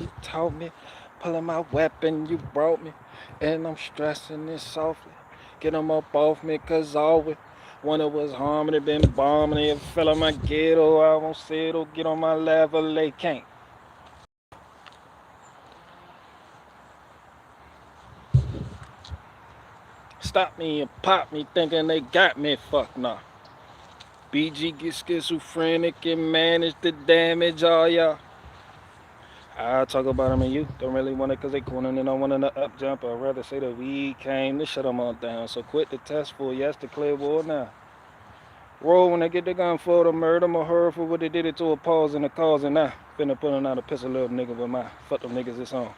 you taught me. Pulling my weapon, you brought me. And I'm stressing it softly. Get 'em up off me, cause always when it was harming, it been bombing, it fell on my ghetto. I won't settle, get on my level, they can't. Stop me and pop me, thinking they got me. Fuck nah. BG get schizophrenic and manage the damage, all y'all. I talk about them and you don't really want it cause they cornering and I want to up jump. I'd rather say that we came to shut them all down. So quit the test for yes to clear war now. Roll when they get the gun for the murder, or her for what they did it to a pause and a cause and now. Finna pulling out a pistol little nigga with my fuck them niggas it's on.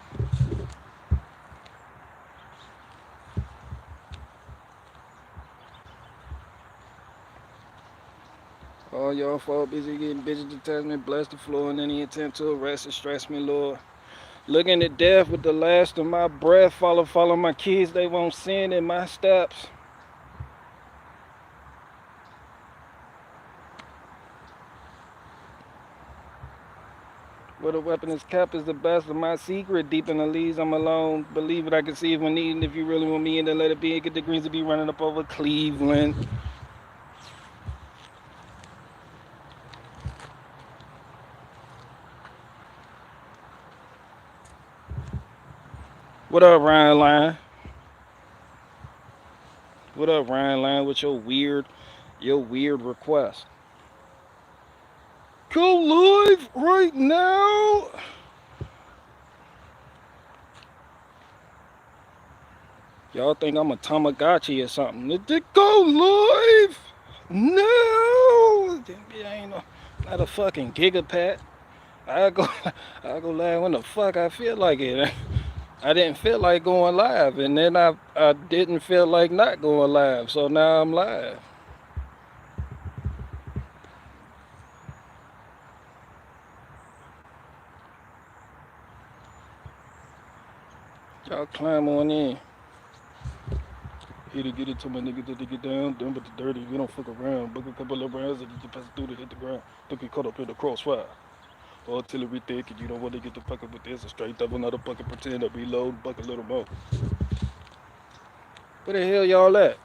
All y'all fault busy getting bitches to test me, bless the floor, and any attempt to arrest and stress me, Lord. Looking at death with the last of my breath, follow my kids, they won't sin in my steps. Where the weapon is kept is the best of my secret. Deep in the leaves, I'm alone. Believe it, I can see it when needing. If you really want me, and then let it be. Get the greens to be running up over Cleveland. What up, Ryan Line? What up, Ryan Line? With your weird request? Go live right now. Y'all think I'm a Tamagotchi or something? Go live no. I ain't not a fucking gigapet. I go, I go live when the fuck I feel like it. I didn't feel like going live, and then I didn't feel like not going live, so now I'm live. Y'all climb on in. Here to get it to my niggas that they get down but the dirty. We don't fuck around. Book a couple of rounds that you pass through to hit the ground. Don't get caught up in the crossfire. Artillery thick, and you don't want to get the fucking with this. A straight double, not a bucket pretend to reload, bucket little more. Where the hell y'all at?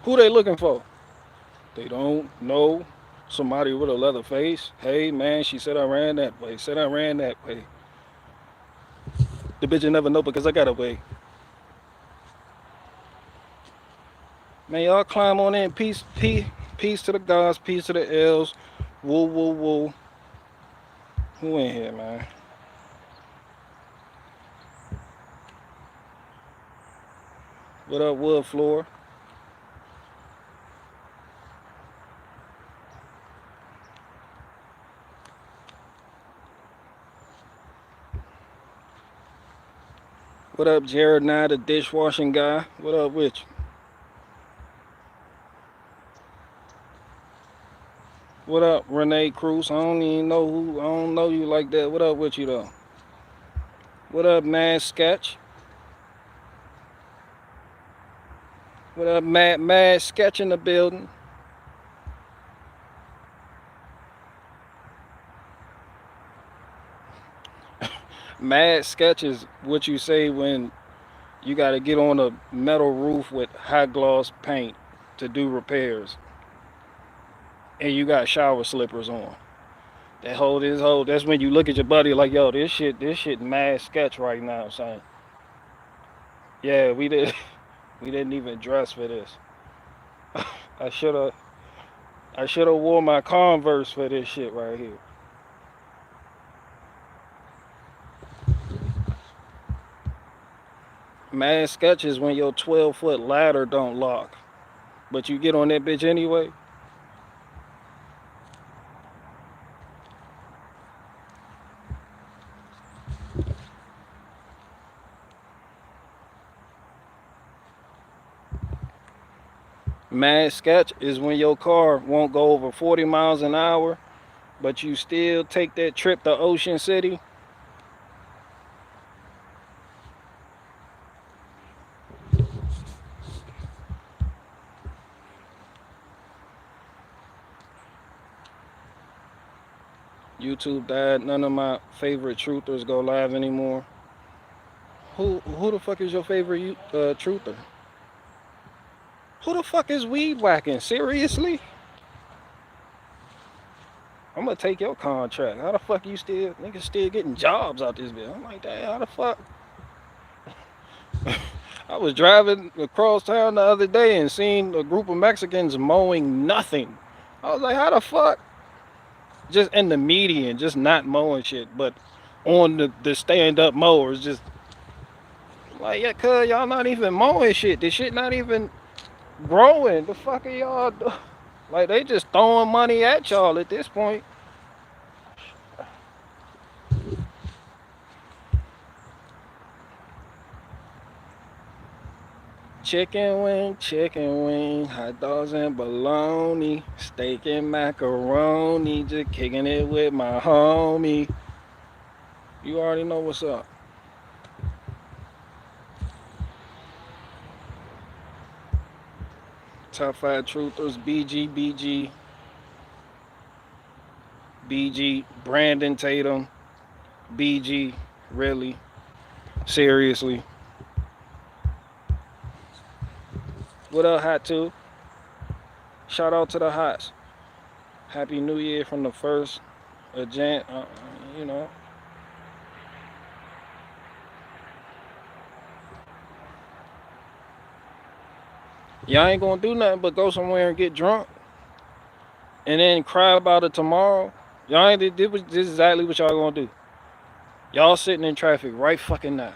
Who they looking for? They don't know. Somebody with a leather face. Hey man, she said I ran that way. Said I ran that way. The bitch will never know because I got away. Man, y'all climb on in. Peace to the gods, peace to the elves. Woo, woo, woo. Who in here, man? What up, wood floor? What up, Jared Nye, the dishwashing guy? What up with you? What up, Renee Cruz? I don't know you like that. What up with you though? What up, Mad Sketch? What up, Mad Sketch in the building? Mad Sketch is what you say when you got to get on a metal roof with high gloss paint to do repairs, and you got shower slippers on. That's when you look at your buddy like, yo, this shit Mad Sketch right now, son. Yeah, we didn't even dress for this. I should have, I should have wore my Converse for this shit right here. Mad Sketch is when your 12-foot ladder don't lock, but you get on that bitch anyway. Mad Sketch is when your car won't go over 40 miles an hour, but you still take that trip to Ocean City. YouTube died. None of my favorite truthers go live anymore. Who the fuck is your favorite truther? Who the fuck is weed whacking? Seriously? I'm gonna take your contract. How the fuck you still niggas still getting jobs out this bitch? I'm like, damn, how the fuck? I was driving across town the other day and seen a group of Mexicans mowing nothing. I was like, how the fuck? Just in the median, just not mowing shit, but on the stand up mowers, just like, yeah, cuz y'all not even mowing shit. This shit not even growing. The fuck are y'all doing? Like, they just throwing money at y'all at this point. Chicken wing, hot dogs and bologna, steak and macaroni, just kicking it with my homie. You already know what's up. Top 5 truthers, BG, Brandon Tatum, BG, really, seriously. What up, Hot 2? Shout out to the Hots. Happy New Year from the first, you know. Y'all ain't gonna do nothing but go somewhere and get drunk and then cry about it tomorrow. Y'all ain't this is exactly what y'all gonna do. Y'all sitting in traffic right fucking now.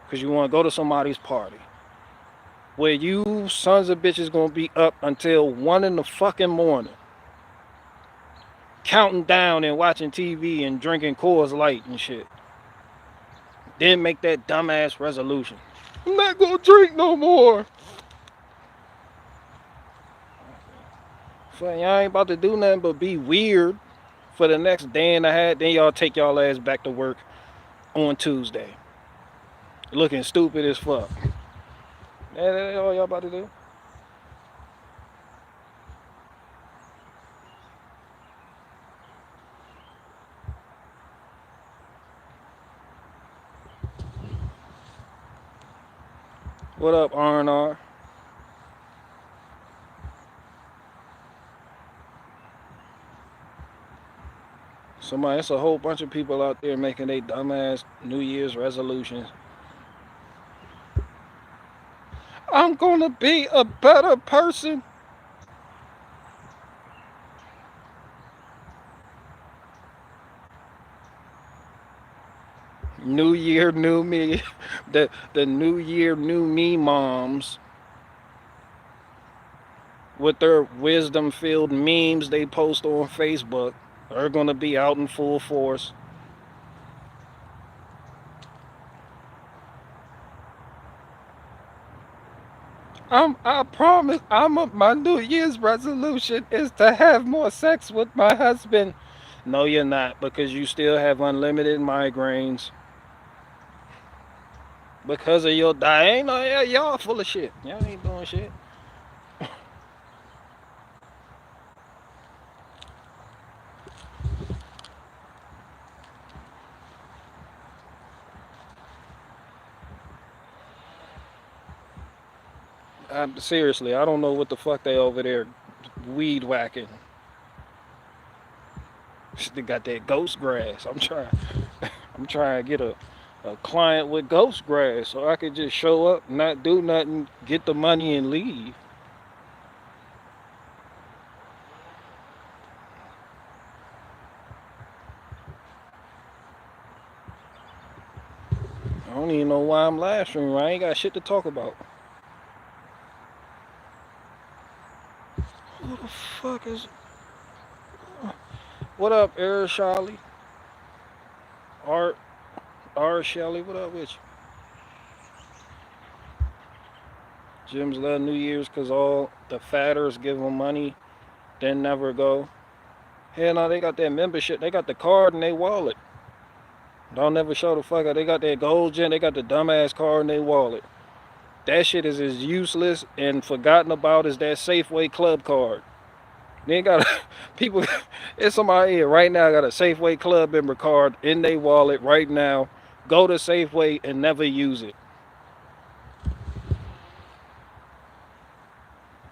Cause you wanna go to somebody's party. Where you sons of bitches gonna be up until 1 in the fucking morning. Counting down and watching TV and drinking Coors Light and shit. Then make that dumbass resolution. I'm not gonna drink no more. So y'all ain't about to do nothing but be weird for the next day and a half. Then y'all take y'all ass back to work on Tuesday. Looking stupid as fuck. That's all y'all about to do. What up, R&R? Somebody, it's a whole bunch of people out there making their dumbass New Year's resolutions. I'm gonna be a better person. New Year, new me. The New Year, new me moms with their wisdom-filled memes they post on Facebook are gonna be out in full force. I promise. My New Year's resolution is to have more sex with my husband. No, you're not, because you still have unlimited migraines. Because of your diet. Ain't no, yeah, y'all full of shit. Y'all ain't doing shit. Seriously, I don't know what the fuck they over there weed whacking. They got that ghost grass. I'm trying to get a client with ghost grass so I could just show up, not do nothing, get the money and leave. I don't even know why I'm live streaming. I ain't got shit to talk about. Who the fuck is... What up, Eric Charlie? Art Shelley, what up with you? Gyms love New Year's because all the fatters give them money, then never go. Hell no, they got that membership. They got the card in their wallet. Don't never show the fuck up. They got that gold gen. They got the dumbass card in their wallet. That shit is as useless and forgotten about as that Safeway club card. They ain't got a, people. It's somebody here right now got a Safeway Club member card in their wallet right now. Go to Safeway and never use it.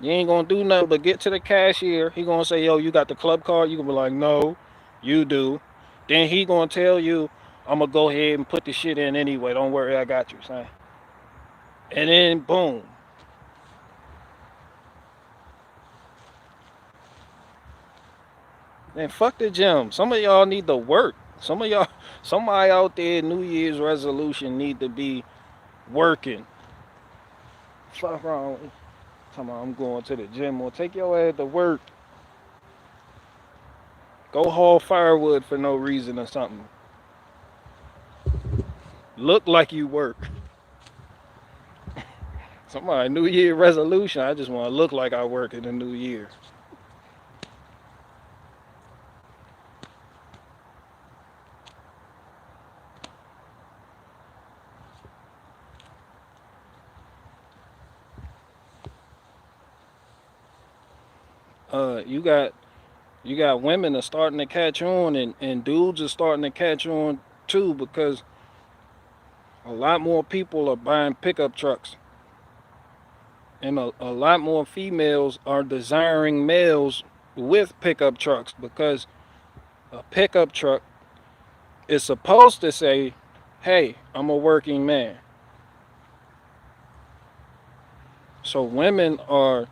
You ain't gonna do nothing but get to the cashier. He gonna say, "Yo, you got the club card?" You gonna be like, "No, you do." Then he gonna tell you, "I'm gonna go ahead and put the shit in anyway. Don't worry, I got you, son." And then boom. Then fuck the gym. Some of y'all need to work. Some of y'all, somebody out there, New Year's resolution need to be working. Fuck wrong. Come on, I'm going to the gym. Or take your ass to work. Go haul firewood for no reason or something. Look like you work. Somebody New Year resolution. I just want to look like I work in the new year. You got women are starting to catch on, and dudes are starting to catch on too, because a lot more people are buying pickup trucks, and a lot more females are desiring males with pickup trucks, because a pickup truck is supposed to say, "Hey, I'm a working man." So women are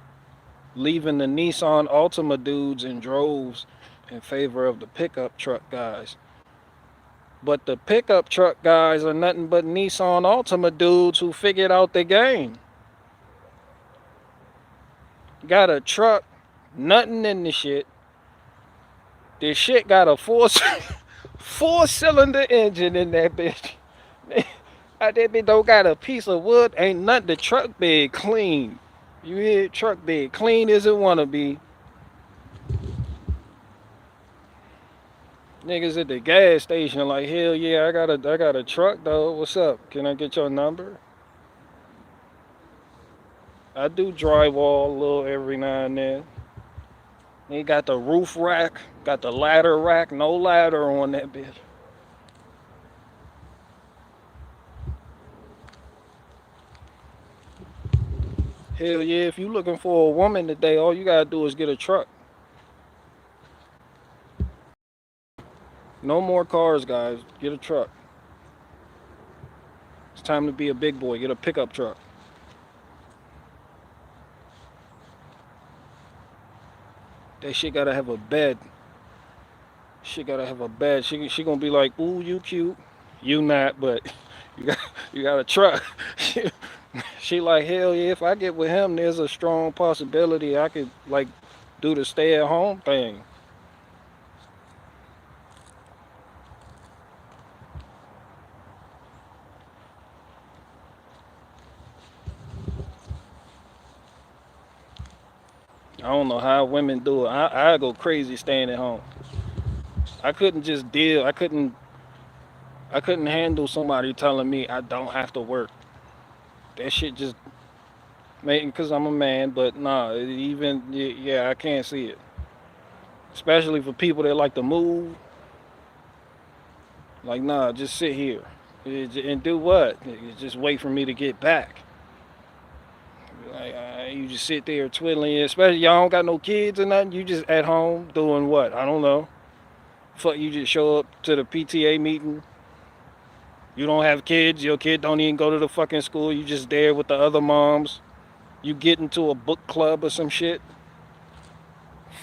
leaving the Nissan Altima dudes in droves in favor of the pickup truck guys. But the pickup truck guys are nothing but Nissan Altima dudes who figured out the game. Got a truck, nothing in the shit. This shit got a four-cylinder engine in that bitch. That bitch don't got a piece of wood, ain't nothing. The truck bed clean. You hear? Truck bed clean as it wanna be. Niggas at the gas station like, hell yeah, I got a truck though. What's up? Can I get your number? I do drywall a little every now and then. They got the roof rack, got the ladder rack, no ladder on that bitch. Hell yeah, if you looking for a woman today, all you gotta do is get a truck. No more cars, guys. Get a truck. It's time to be a big boy. Get a pickup truck. That shit gotta have a bed. She gotta have a bed. She gonna be like, ooh, you cute. You not, but you got you got a truck. She like, hell yeah, if I get with him, there's a strong possibility I could like do the stay at home thing. I don't know how women do it. I go crazy staying at home. I couldn't just deal. I couldn't handle somebody telling me I don't have to work. That shit just made because I'm a man. But nah, even yeah, I can't see it. Especially for people that like to move. Like nah, just sit here and do what? Just wait for me to get back. Like, you just sit there twiddling. Especially y'all don't got no kids or nothing. You just at home doing what? I don't know. Fuck, you just show up to the PTA meeting. You don't have kids. Your kid don't even go to the fucking school. You just there with the other moms. You get into a book club or some shit.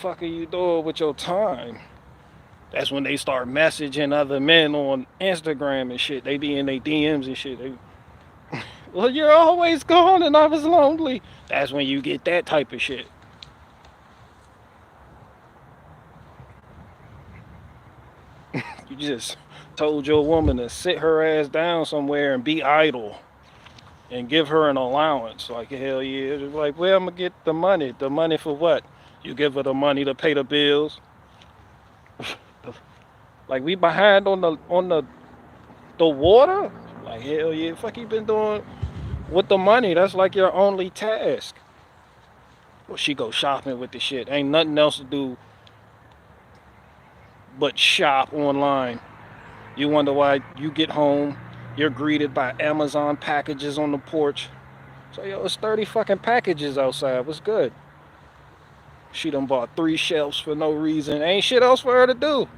Fuck are you doing with your time? That's when they start messaging other men on Instagram and shit. They be in their DMs and shit. Well, you're always gone and I was lonely. That's when you get that type of shit. You just told your woman to sit her ass down somewhere and be idle and give her an allowance. Like, hell yeah. It's like, well, I'm going to get the money. The money for what? You give her the money to pay the bills. Like, we behind on the water? Like, hell yeah. Fuck you been doing with the money? That's like your only task. Well, she go shopping with the shit. Ain't nothing else to do but shop online. You wonder why you get home, you're greeted by Amazon packages on the porch. So, yo, it's 30 fucking packages outside. What's good? She done bought 3 shelves for no reason. Ain't shit else for her to do.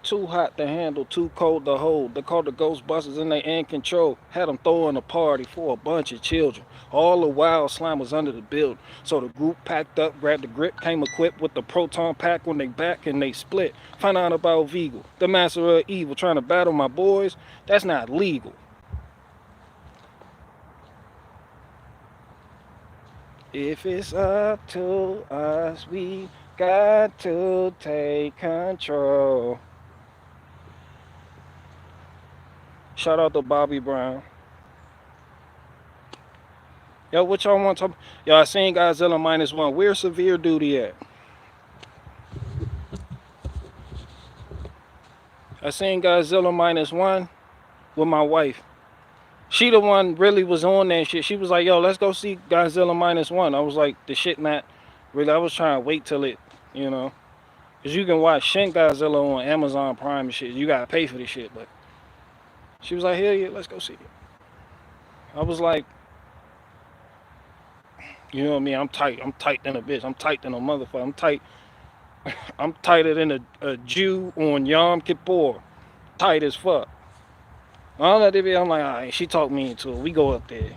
Too hot to handle, too cold to hold. They called the Ghostbusters and they in control. Had them throwing a party for a bunch of children. All the while slime was under the building. So the group packed up, grabbed the grip, came equipped with the proton pack when they back and they split. Find out about Vigo, the master of evil, trying to battle my boys. That's not legal. If it's up to us, we got to take control. Shout out to Bobby Brown. Yo, what y'all want to talk? Yo, I seen Godzilla -1. Where's Severe Duty at? I seen Godzilla -1 with my wife. She the one really was on that shit. She was like, yo, let's go see Godzilla -1. I was like, the shit not really. I was trying to wait till it, you know. Because you can watch Shin Godzilla on Amazon Prime and shit. You got to pay for this shit. But she was like, hell yeah, let's go see it. I was like, you know what I mean? I'm tight. I'm tight than a bitch. I'm tight than a motherfucker. I'm tight. I'm tighter than a Jew on Yom Kippur. Tight as fuck. I'm like, all right, she talked me into it. We go up there.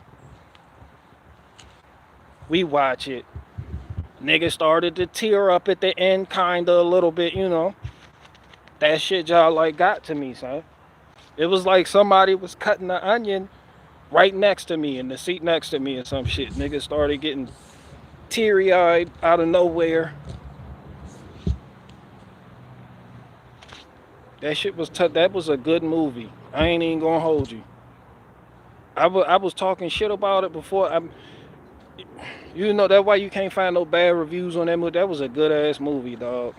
We watch it. Nigga started to tear up at the end, kinda a little bit, you know. That shit y'all like got to me, son. It was like somebody was cutting the onion right next to me in the seat next to me or some shit. Nigga started getting teary-eyed out of nowhere. That shit was that was a good movie. I ain't even gonna hold you. I was talking shit about it before. You know that's why you can't find no bad reviews on that movie. That was a good ass movie, dog.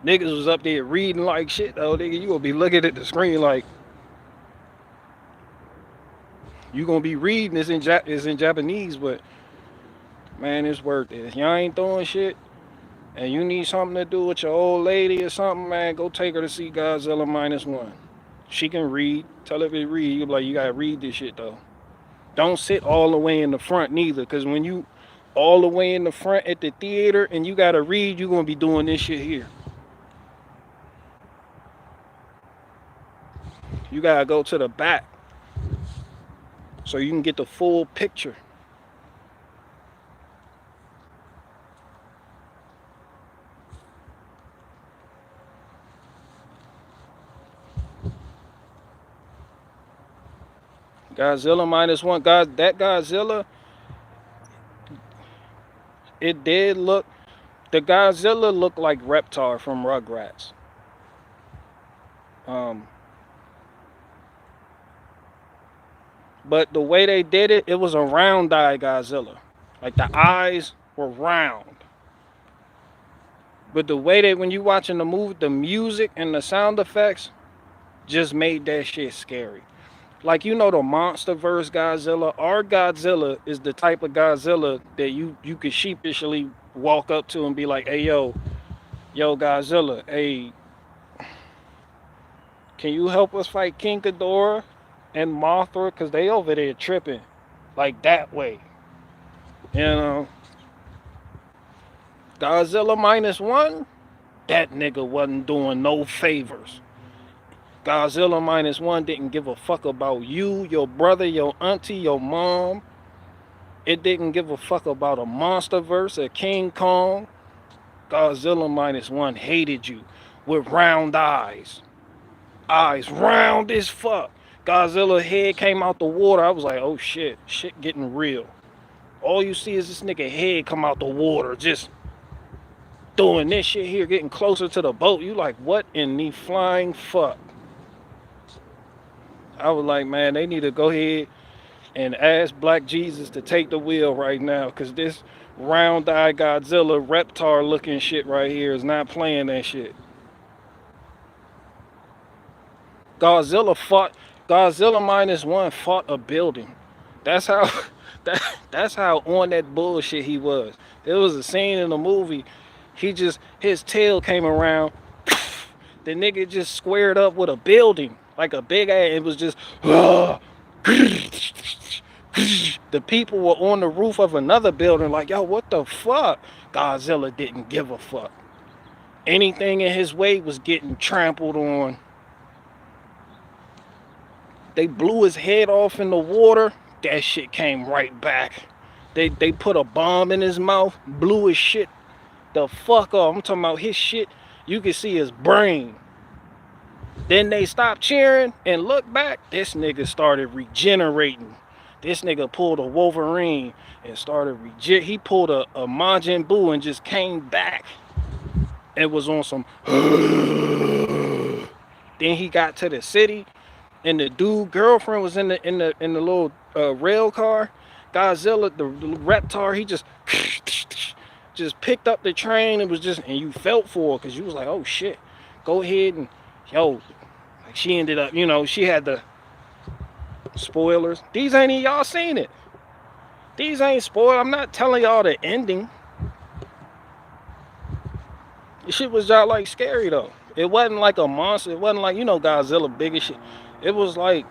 Niggas was up there reading like shit, though. Nigga, you gonna be looking at the screen like you gonna be reading this in Japanese, but man, it's worth it. If y'all ain't doing shit and you need something to do with your old lady or something, man, go take her to see Godzilla -1. She can read. Tell her to read. You be like, you gotta read this shit though. Don't sit all the way in the front neither, cause when you all the way in the front at the theater and you gotta read, you're gonna be doing this shit here. You gotta go to the back so you can get the full picture. Godzilla -1. God, that Godzilla, it did look. The Godzilla looked like Reptar from Rugrats. But the way they did it, it was a round eye Godzilla. Like the eyes were round. But the way that when you watching the movie, the music and the sound effects just made that shit scary. Like, you know, the MonsterVerse Godzilla. Our Godzilla is the type of Godzilla that you could sheepishly walk up to and be like, hey, yo Godzilla, hey, can you help us fight King Ghidorah and Mothra? Because they over there tripping like that way. You know? Godzilla -1, that nigga wasn't doing no favors. Godzilla -1 didn't give a fuck about you, your brother, your auntie, your mom. It didn't give a fuck about a MonsterVerse, a King Kong. Godzilla -1 hated you with round eyes. Eyes round as fuck. Godzilla head came out the water. I was like, oh shit, shit getting real. All you see is this nigga head come out the water, just doing this shit here, getting closer to the boat. You like, what in the flying fuck? I was like, man, they need to go ahead and ask Black Jesus to take the wheel right now, because this round-eyed Godzilla reptar looking shit right here is not playing that shit. Godzilla minus one fought a building. That's how that's how on that bullshit he was. There was a scene in the movie, his tail came around, the nigga just squared up with a building, like a big ass. It was just the people were on the roof of another building like, yo, what the fuck? Godzilla didn't give a fuck. Anything in his way was getting trampled on. They blew his head off in the water. That shit came right back. They put a bomb in his mouth, blew his shit the fuck off. I'm talking about his shit. You can see his brain. Then they stopped cheering and looked back. This nigga started regenerating. This nigga pulled a Wolverine and started he pulled a Majin Buu and just came back. It was on some. Then he got to the city, and the dude girlfriend was in the little rail car. Godzilla, the reptar, he just picked up the train. It was just, and you felt for her, because you was like, oh shit, go ahead and yo. Like, she ended up, she had the spoilers. These ain't even, y'all seen it. These ain't spoiled. I'm not telling y'all the ending. The shit was y'all like scary though. It wasn't like a monster. It wasn't like, Godzilla big as shit. It was like,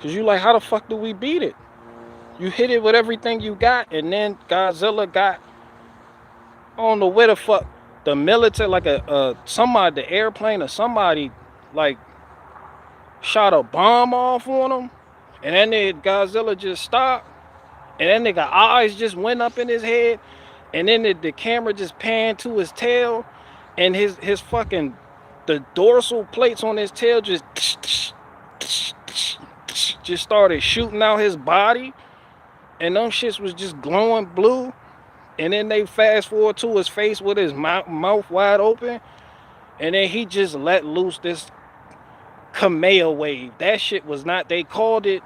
cause you like, how the fuck do we beat it? You hit it with everything you got, and then Godzilla got, I don't know where the fuck, the military, like somebody, the airplane or somebody, like, shot a bomb off on him, and then Godzilla just stopped, and then nigga eyes just went up in his head, and then the camera just panned to his tail, and his fucking, the dorsal plates on his tail just started shooting out his body, and them shits was just glowing blue, and then they fast forward to his face with his mouth wide open, and then he just let loose this Kamehameha wave. That shit was not, they called it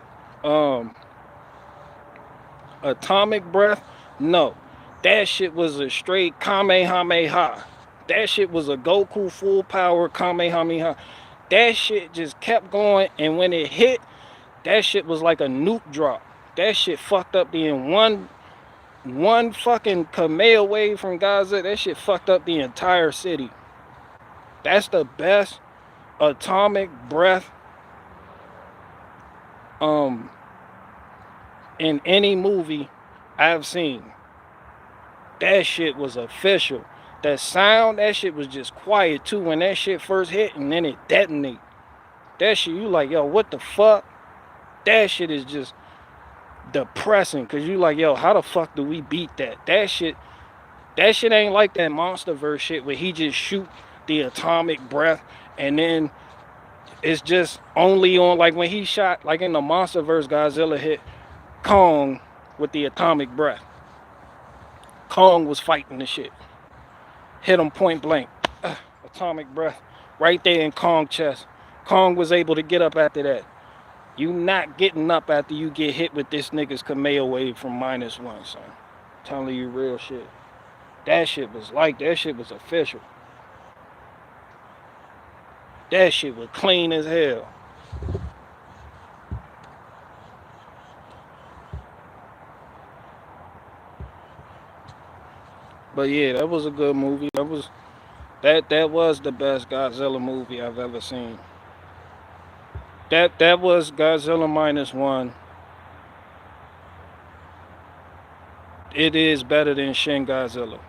atomic breath. No, that shit was a straight Kamehameha. That shit was a Goku full power Kamehameha. That shit just kept going, and when it hit, that shit was like a nuke drop. That shit fucked up the one fucking Kamehameha wave from Gaza. That shit fucked up the entire city. That's the best atomic breath in any movie I've seen. That shit was official. That sound, that shit was just quiet too when that shit first hit, and then it detonate. That shit, you like, yo, what the fuck? That shit is just depressing, because you like, yo, how the fuck do we beat that? That shit ain't like that MonsterVerse shit where he just shoot the atomic breath, and then it's just only on, like when he shot, like in the MonsterVerse, Godzilla hit Kong with the atomic breath. Kong was fighting the shit. Hit him point blank. Atomic breath right there in Kong's chest. Kong was able to get up after that. You not getting up after you get hit with this nigga's Kamehameha wave from -1, son. I'm telling you real shit. That shit was like, that shit was official. That shit was clean as hell. But yeah, that was a good movie. That was the best Godzilla movie I've ever seen. That was Godzilla -1. It is better than Shin Godzilla.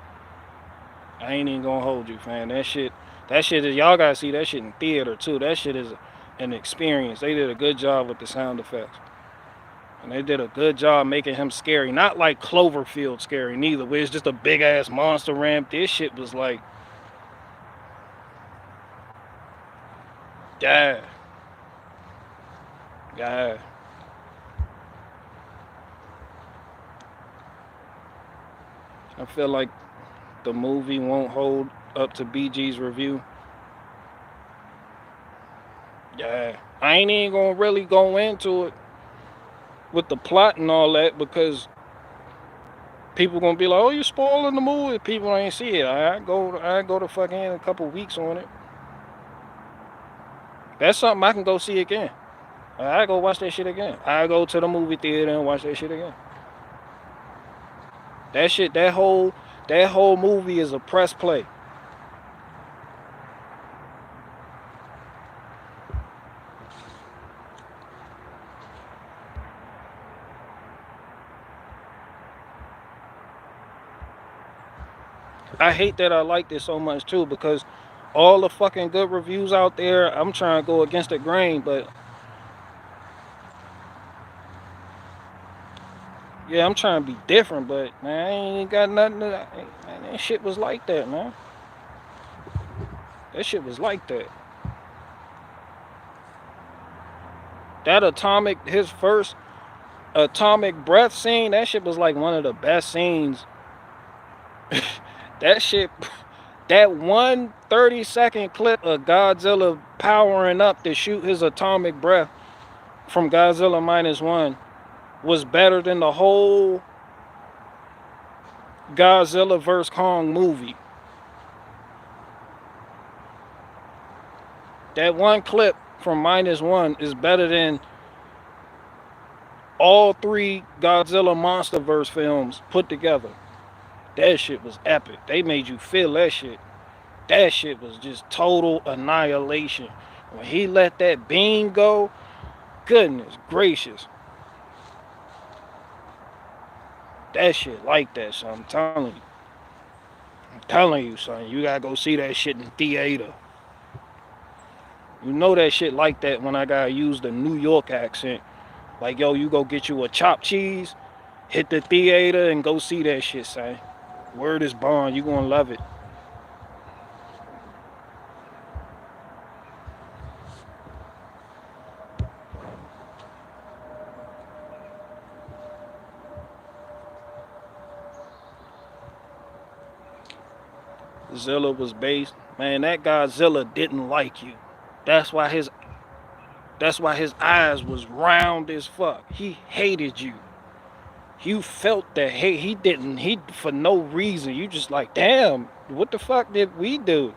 I ain't even gonna hold you, fam. That shit is, y'all gotta see that shit in theater too. That shit is an experience. They did a good job with the sound effects. And they did a good job making him scary. Not like Cloverfield scary neither, where it's just a big ass monster ramp. This shit was like, yeah. Yeah. I feel like the movie won't hold up to BG's review. Yeah, I ain't even gonna really go into it with the plot and all that because people gonna be like, "Oh, you spoiling the movie." People ain't see it. I go to fucking a couple weeks on it. That's something I can go see again. I go watch that shit again. I go to the movie theater and watch that shit again. That shit, that whole movie is a press play. I hate that I like this so much too because all the fucking good reviews out there, I'm trying to go against the grain, but yeah, I'm trying to be different, but man, I ain't got nothing to, man, that shit was like that, man. That shit was like that. That his first atomic breath scene, that shit was like one of the best scenes. That shit, that 1 30-second clip of Godzilla powering up to shoot his atomic breath from Godzilla -1 was better than the whole Godzilla vs. Kong movie. That one clip from -1 is better than all 3 Godzilla MonsterVerse films put together. That shit was epic. They made you feel that shit. That shit was just total annihilation. When he let that beam go, goodness gracious. That shit like that, son. I'm telling you. I'm telling you, son. You gotta go see that shit in theater. You know that shit like that when I gotta use the New York accent. Like, yo, you go get you a chopped cheese, hit the theater, and go see that shit, son. Word is bond. You gonna love it. Zilla was based. Man, that Godzilla didn't like you. That's why his eyes was round as fuck. He hated you. You felt that hate. He for no reason. You just like, damn, what the fuck did we do?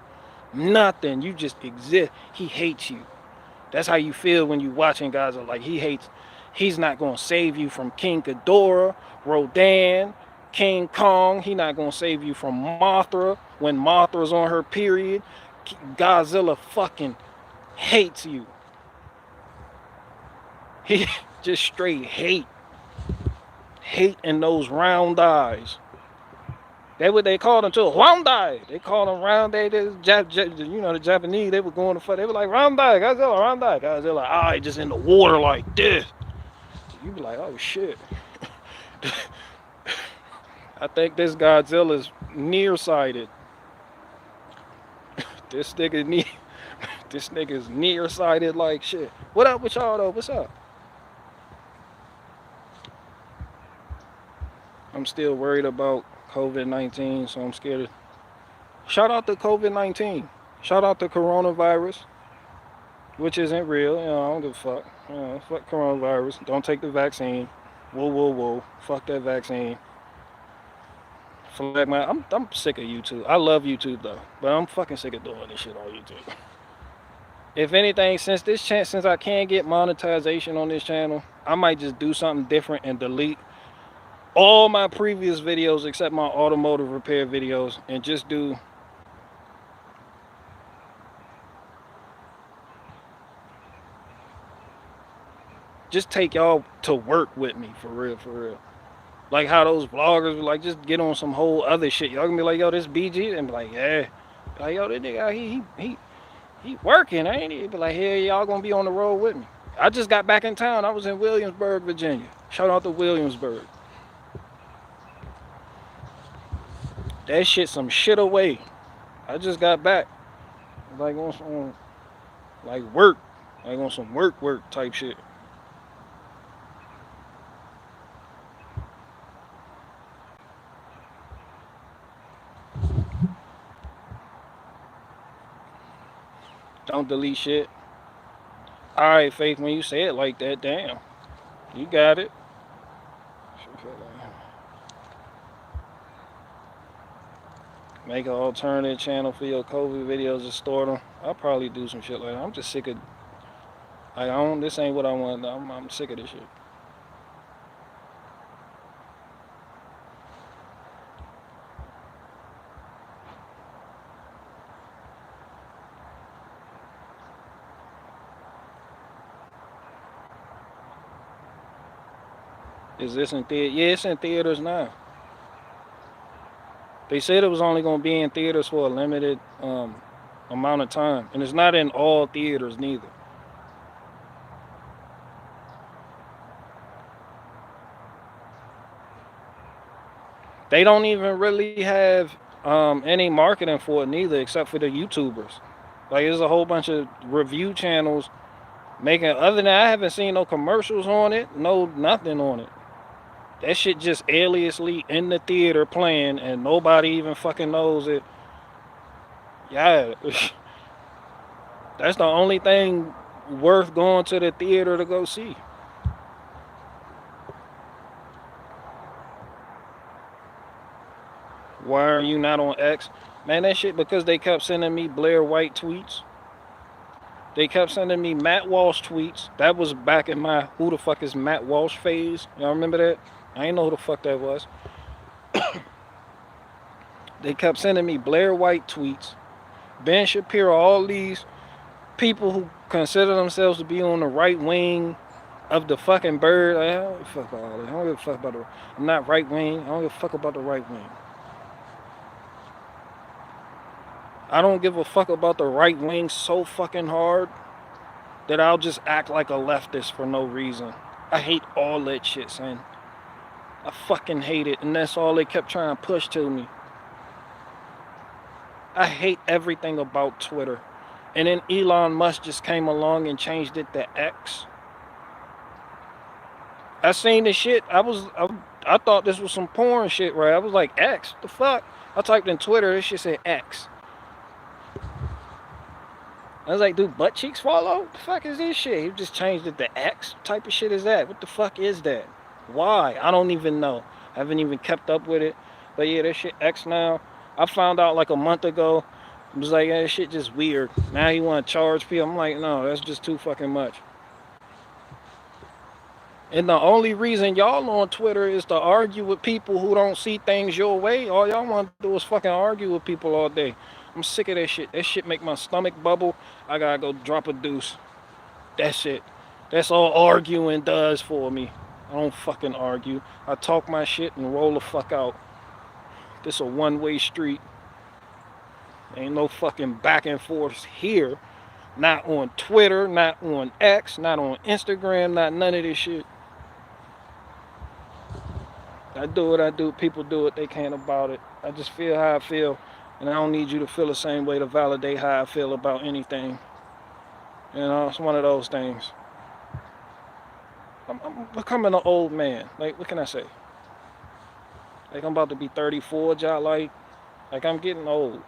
Nothing. You just exist. He hates you. That's how you feel when you watching guys are like he's not gonna save you from King Ghidorah, Rodan, King Kong. He not gonna save you from Mothra when Mothra's on her period. Godzilla fucking hates you. He just straight hate. Hate in those round eyes. That's what they called them too. Round eye. They called them round eye. You know, the Japanese, they were going to fuck. They were like, round eye, Godzilla, round eye. Godzilla eye just in the water like this. You be like, oh shit. I think this Godzilla's nearsighted. This nigga's nearsighted like shit. What up with y'all though? What's up? I'm still worried about COVID-19, so I'm scared of... Shout out to COVID-19. Shout out to coronavirus, which isn't real. You know, I don't give a fuck. You know, fuck coronavirus. Don't take the vaccine. Whoa, whoa, whoa. Fuck that vaccine. I'm sick of YouTube. I love YouTube though, but I'm fucking sick of doing this shit on YouTube. If anything, since I can't get monetization on this channel, I might just do something different and delete all my previous videos except my automotive repair videos and just take y'all to work with me for real. Like how those vloggers were like, just get on some whole other shit. Y'all gonna be like, yo, this BG, and be like, yeah. Be like, yo, this nigga, he working, ain't he? Be like, yeah, y'all gonna be on the road with me. I just got back in town. I was in Williamsburg, Virginia. Shout out to Williamsburg. That shit some shit away. I just got back. Like on some like work. Like on some work type shit. Don't delete shit. All right, Faith, when you say it like that, damn, you got it. Make an alternative channel for your COVID videos and store them. I'll probably do some shit like that. I'm just sick of, like, I don't, this ain't what I want. I'm sick of this shit. Is this in theater? Yeah, it's in theaters now. They said it was only going to be in theaters for a limited amount of time. And it's not in all theaters neither. They don't even really have any marketing for it neither, except for the YouTubers. Like, there's a whole bunch of review channels making, other than that, I haven't seen no commercials on it, no nothing on it. That shit just aliasly in the theater playing and nobody even fucking knows it. Yeah. That's the only thing worth going to the theater to go see. Why are you not on X? Man, that shit because they kept sending me Blair White tweets. They kept sending me Matt Walsh tweets. That was back in my who the fuck is Matt Walsh phase. Y'all remember that? I ain't know who the fuck that was. They kept sending me Blair White tweets. Ben Shapiro, all these people who consider themselves to be on the right wing of the fucking bird. I don't give a fuck about all that. I don't give a fuck about the. I'm not right wing. I don't give a fuck about the right wing. I don't give a fuck about the right wing so fucking hard that I'll just act like a leftist for no reason. I hate all that shit, son. I fucking hate it, and that's all they kept trying to push to me. I hate everything about Twitter. And then Elon Musk just came along and changed it to X. I seen this shit. I thought this was some porn shit, right? I was like, X? The fuck? I typed in Twitter, this shit said X. I was like, dude, butt cheeks follow? What the fuck is this shit? He just changed it to X? What type of shit is that? What the fuck is that? Why? I don't even know. I haven't even kept up with it. But yeah, that shit X now. I found out like a month ago. I was like, yeah, that shit just weird. Now he want to charge people. I'm like, no, that's just too fucking much. And the only reason y'all on Twitter is to argue with people who don't see things your way. All y'all want to do is fucking argue with people all day. I'm sick of that shit. That shit make my stomach bubble. I gotta go drop a deuce. That's it. That's all arguing does for me. I don't fucking argue. I talk my shit and roll the fuck out. This a one-way street. Ain't no fucking back and forth here. Not on Twitter, not on X, not on Instagram, not none of this shit. I do what I do. People do what they can about it. I just feel how I feel. And I don't need you to feel the same way to validate how I feel about anything. You know, it's one of those things. I'm becoming an old man. Like, what can I say? Like, I'm about to be 34, y'all. Like I'm getting old.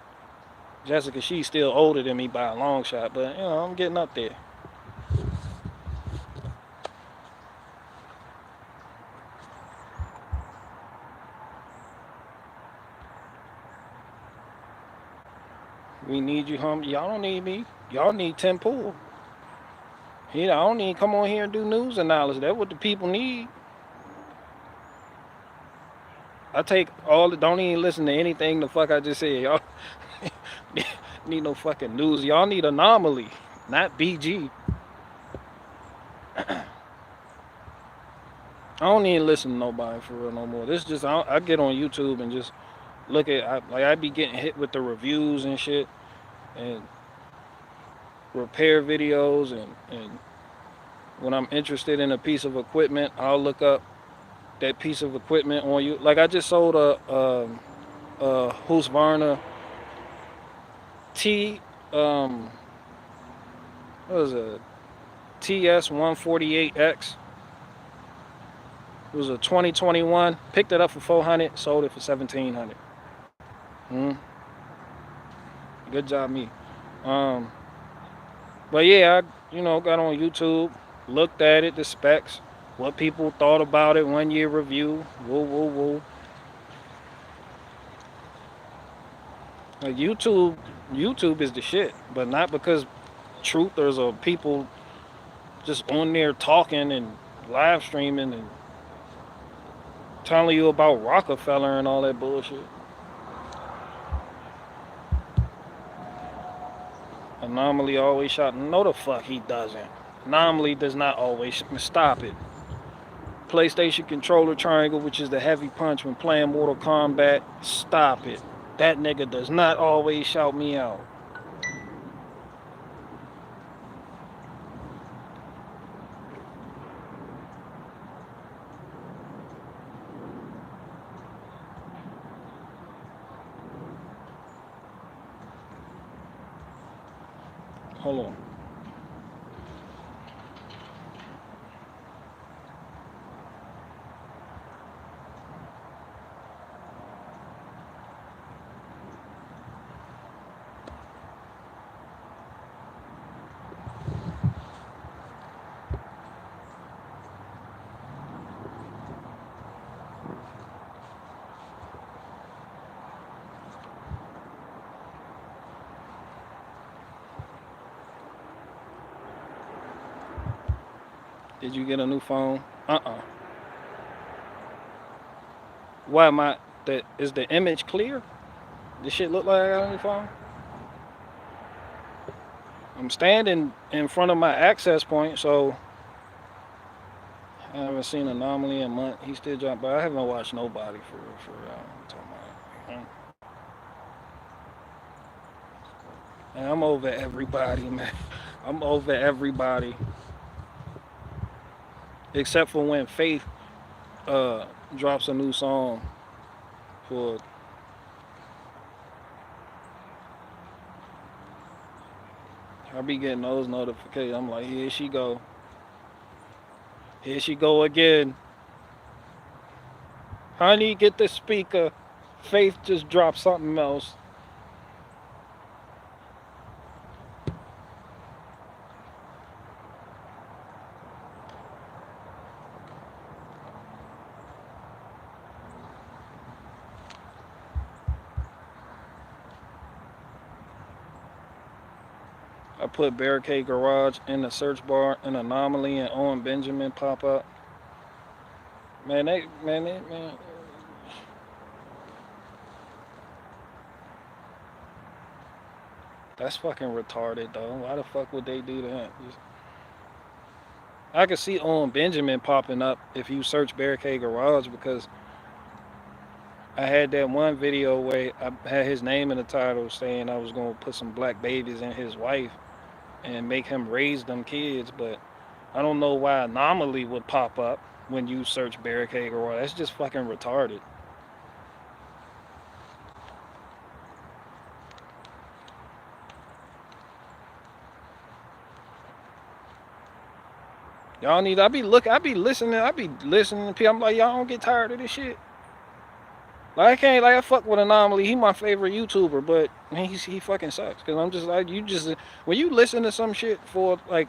Jessica, she's still older than me by a long shot, but, you know, I'm getting up there. We need you, home. Y'all don't need me. Y'all need Tim Pool. I don't need to come on here and do news analysis. That's what the people need. I take all the, don't even listen to anything the fuck I just said. Y'all need no fucking news. Y'all need Anomaly, not BG. I don't even listen to nobody for real no more. This just, I get on YouTube and just look at, I be getting hit with the reviews and shit. And repair videos and when I'm interested in a piece of equipment, I'll look up that piece of equipment on you. Like I just sold a Husqvarna what was it? TS148X. It was a 2021. Picked it up for $400, sold it for $1,700. Good job, me. But yeah, got on YouTube, looked at it, the specs, what people thought about it, 1 year review, woo woo woo. Like YouTube is the shit, but not because truthers or people just on there talking and live streaming and telling you about Rockefeller and all that bullshit. Anomaly always shot. No, the fuck he doesn't. Anomaly does not always. Stop it. PlayStation controller triangle, which is the heavy punch when playing Mortal Kombat. Stop it. That nigga does not always shout me out. Hold on. Did you get a new phone? Why am I? Is the image clear? This shit look like I got a new phone? I'm standing in front of my access point, so I haven't seen Anomaly in a month. He still dropped by. I haven't watched nobody for real. I'm talking about. And I'm over everybody, man. I'm over everybody. Except for when Faith drops a new song for I be getting those notifications. I'm like, here she go. Here she go again. Honey, get the speaker. Faith just dropped something else. I put Barricade Garage in the search bar, and Anomaly and Owen Benjamin pop up. Man, man. That's fucking retarded, though. Why the fuck would they do that? I could see Owen Benjamin popping up if you search Barricade Garage because I had that one video where I had his name in the title saying I was gonna put some black babies in his wife and make him raise them kids, but I don't know why Anomaly would pop up when you search Barricade Garage. That's just fucking retarded. Y'all need. I be listening to people. I'm like, y'all don't get tired of this shit. Like I can't. Like I fuck with Anomaly. He my favorite YouTuber, but he fucking sucks. Cause I'm just like when you listen to some shit for like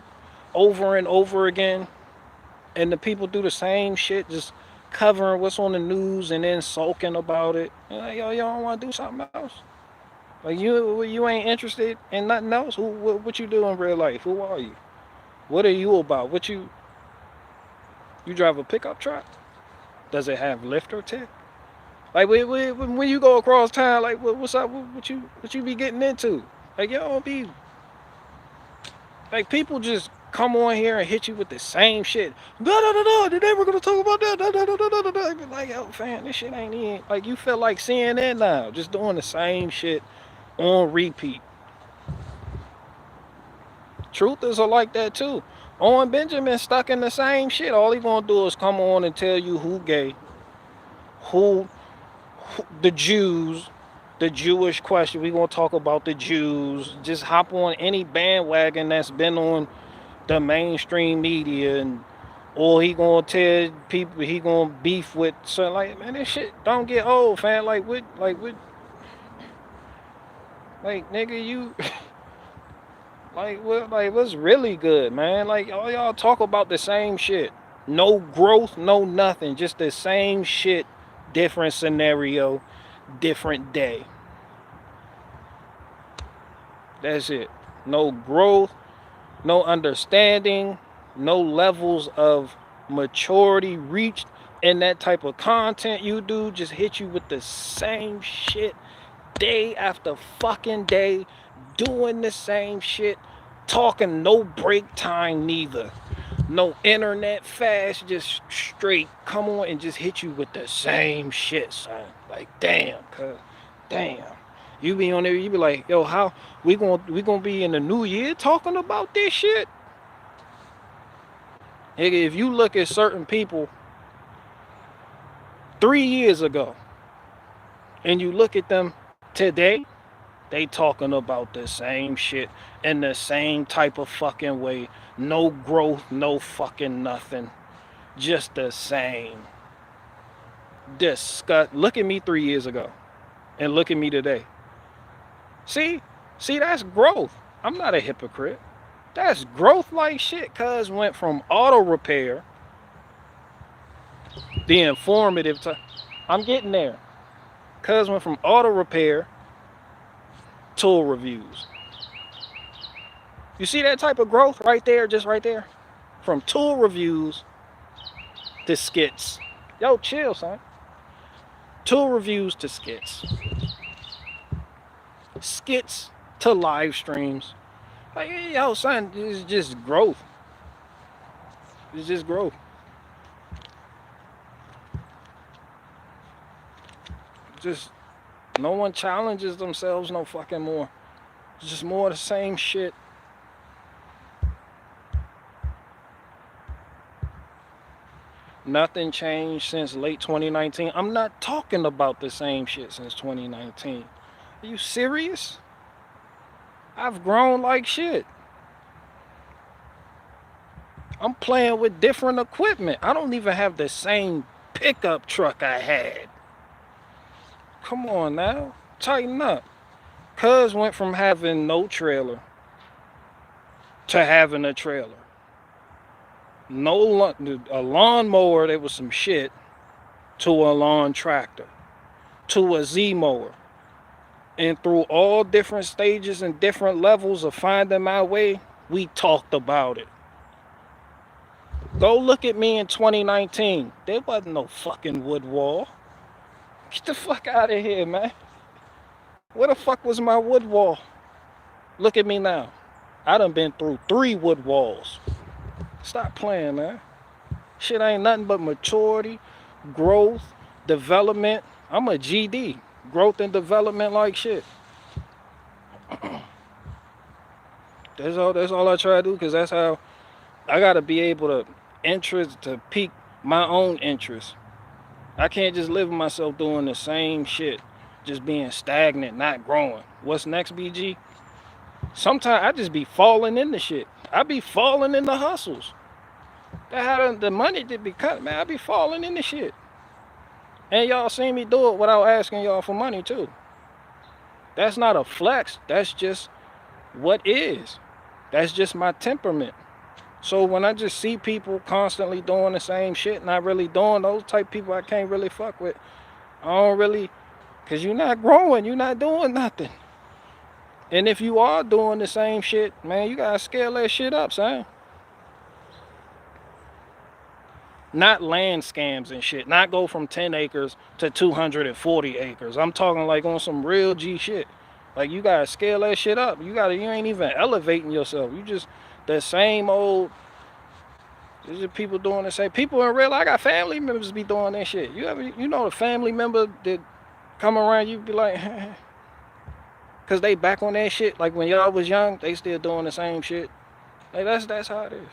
over and over again, and the people do the same shit, just covering what's on the news and then sulking about it. Like, y'all don't want to do something else. Like you ain't interested in nothing else. What you do in real life? Who are you? What are you about? You drive a pickup truck? Does it have lift or tech? Like when you go across town, like what's up? What you be getting into? Like y'all don't be like people just come on here and hit you with the same shit. Today we're gonna talk about that. Like yo, fam, this shit ain't even like you feel like CNN now, just doing the same shit on repeat. Truthers are like that too. Owen Benjamin stuck in the same shit. All he gonna do is come on and tell you who gay, who the Jews, the Jewish question. We gonna talk about the Jews. Just hop on any bandwagon that's been on the mainstream media, and or he gonna tell people he gonna beef with. So like, man, this shit don't get old, fam. Like nigga, you. What's really good, man? Like, all y'all talk about the same shit. No growth, no nothing. Just the same shit, different scenario, different day. That's it. No growth, no understanding, no levels of maturity reached in that type of content you do. Just hit you with the same shit day after fucking day, doing the same shit, talking no break time neither. No internet fast, just straight come on and just hit you with the same shit, son. Like, damn, cuz, damn. You be on there, you be like, yo, how we gonna be in the new year talking about this shit? Nigga, if you look at certain people 3 years ago and you look at them today, they talking about the same shit in the same type of fucking way. No growth, no fucking nothing. Just the same. Disgust. Look at me 3 years ago and look at me today. See, that's growth. I'm not a hypocrite. That's growth like shit, cuz went from auto repair, the informative time. I'm getting there. Cuz went from auto repair, tool reviews. You see that type of growth right there, just right there? From tool reviews to skits. Yo, chill, son. Tool reviews to skits. Skits to live streams. Like, yo, son, it's just growth. It's just growth. Just no one challenges themselves no fucking more. It's just more of the same shit. Nothing changed since late 2019. I'm not talking about the same shit since 2019. Are you serious? I've grown like shit. I'm playing with different equipment. I don't even have the same pickup truck I had. Come on now. Tighten up. Cuz went from having no trailer to having a trailer. A lawnmower that was some shit to a lawn tractor to a Z mower. And through all different stages and different levels of finding my way, we talked about it. Go look at me in 2019. There wasn't no fucking wood wall. Get the fuck out of here, man. Where the fuck was my wood wall? Look at me now. I done been through 3 wood walls. Stop playing, man. Shit ain't nothing but maturity, growth, development. I'm a GD. Growth and development like shit. That's all I try to do, because that's how I gotta be able to pique my own interest. I can't just live with myself doing the same shit, just being stagnant, not growing. What's next, BG? Sometimes I just be falling into shit. I be falling in the hustles. That how the money did be cut, man. I be falling into shit. And y'all seen me do it without asking y'all for money too. That's not a flex. That's just what is. That's just my temperament. So when I just see people constantly doing the same shit, not really doing, those type of people I can't really fuck with. I don't really, because you're not growing, you're not doing nothing. And if you are doing the same shit, man, you gotta scale that shit up, son. Not land scams and shit. Not go from 10 acres to 240 acres. I'm talking like on some real G shit. Like, you gotta scale that shit up. You ain't even elevating yourself. You just the same old. There's just people doing the same. People in real, I got family members be doing that shit. You know the family member that come around, you be like, cause they back on that shit. Like when y'all was young, they still doing the same shit. Like that's how it is.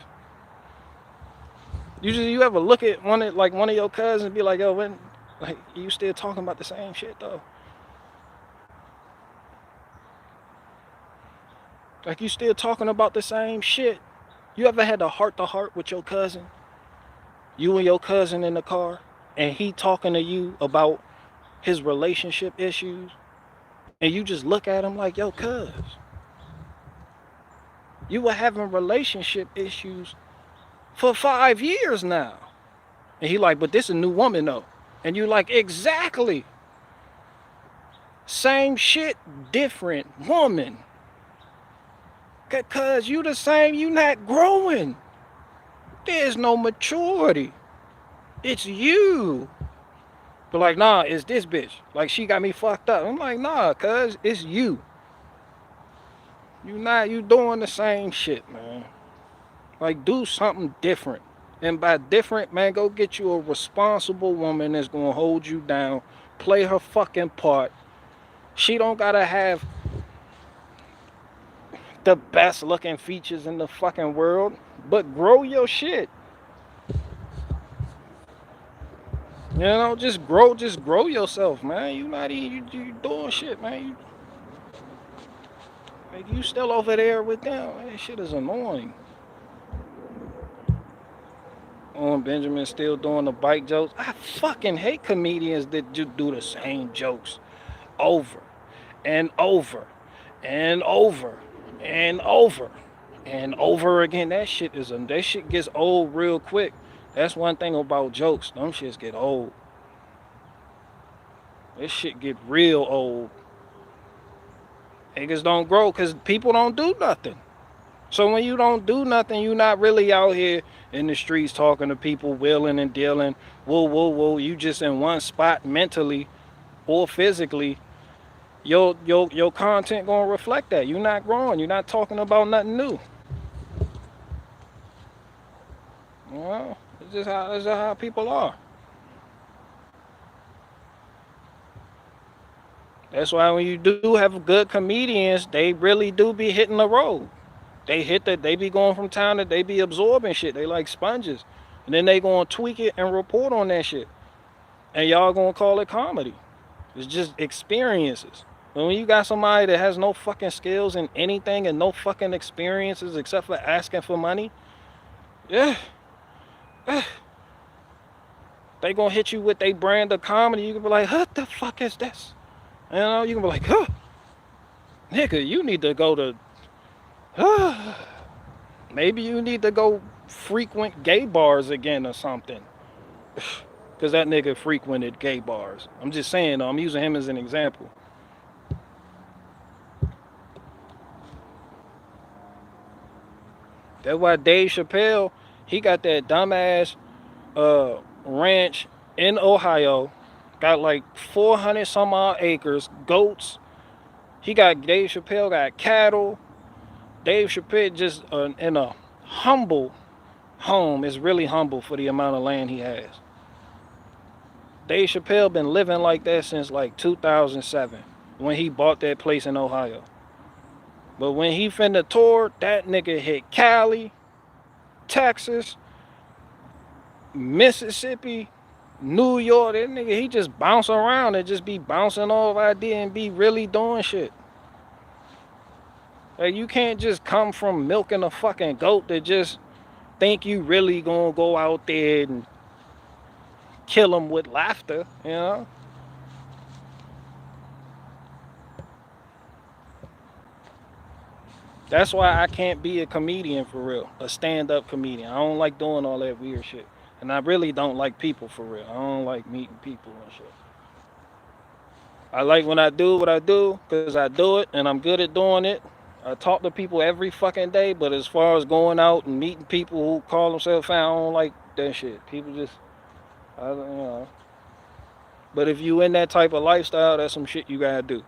You ever look at one of your cousins and be like, yo, when, like, you still talking about the same shit though? Like, you still talking about the same shit? You ever had a heart-to-heart with your cousin? You and your cousin in the car, and he talking to you about his relationship issues, and you just look at him like, yo, cuz, You were having relationship issues for 5 years now. And he like, but this a new woman though. And you like, exactly. Same shit, different woman. Cause you the same, you not growing. There's no maturity. It's you. But like, nah, it's this bitch. Like, she got me fucked up. I'm like, nah, cuz it's you. You doing the same shit, man. Like, do something different. And by different, man, go get you a responsible woman that's gonna hold you down, play her fucking part. She don't gotta have the best looking features in the fucking world, but grow your shit. You know, just grow yourself, man. You not even you doing shit, man. You still over there with them. That shit is annoying. Benjamin still doing the bike jokes. I fucking hate comedians that just do the same jokes over and over and over and over and over again. That shit gets old real quick. That's one thing about jokes. Them shits get old. This shit get real old. Niggas don't grow because people don't do nothing. So when you don't do nothing, you're not really out here in the streets talking to people, wheeling and dealing. Whoa, whoa, whoa. You just in one spot mentally or physically. Your content gonna reflect that. You're not growing. You're not talking about nothing new. Well, it's just how people are. That's why when you do have good comedians, they really do be hitting the road. They be going from town to, they be absorbing shit. They like sponges. And then they gonna tweak it and report on that shit. And y'all gonna call it comedy. It's just experiences. But when you got somebody that has no fucking skills in anything and no fucking experiences except for asking for money, yeah. They gonna hit you with their brand of comedy. You can be like, what the fuck is this? You know, you can be like, huh, nigga, you need to go to, maybe you need to go frequent gay bars again or something. Because that nigga frequented gay bars. I'm just saying, though, I'm using him as an example. That's why Dave Chappelle, he got that dumbass ranch in Ohio. Got like 400 some odd acres, goats. Dave Chappelle got cattle. Dave Chappelle just in a humble home is really humble for the amount of land he has. Dave Chappelle been living like that since like 2007 when he bought that place in Ohio. But when he finna tour, that nigga hit Cali, Texas, Mississippi, New York. That nigga, he just bounce around and just be bouncing off idea and be really doing shit. Like, you can't just come from milking a fucking goat to just think you really gonna go out there and kill him with laughter, you know? That's why I can't be a comedian for real, a stand-up comedian. I don't like doing all that weird shit. And I really don't like people for real. I don't like meeting people and shit. I like when I do what I do because I do it and I'm good at doing it. I talk to people every fucking day, but as far as going out and meeting people who call themselves fans, I don't like that shit. People just, you know. But if you in that type of lifestyle, that's some shit you gotta do.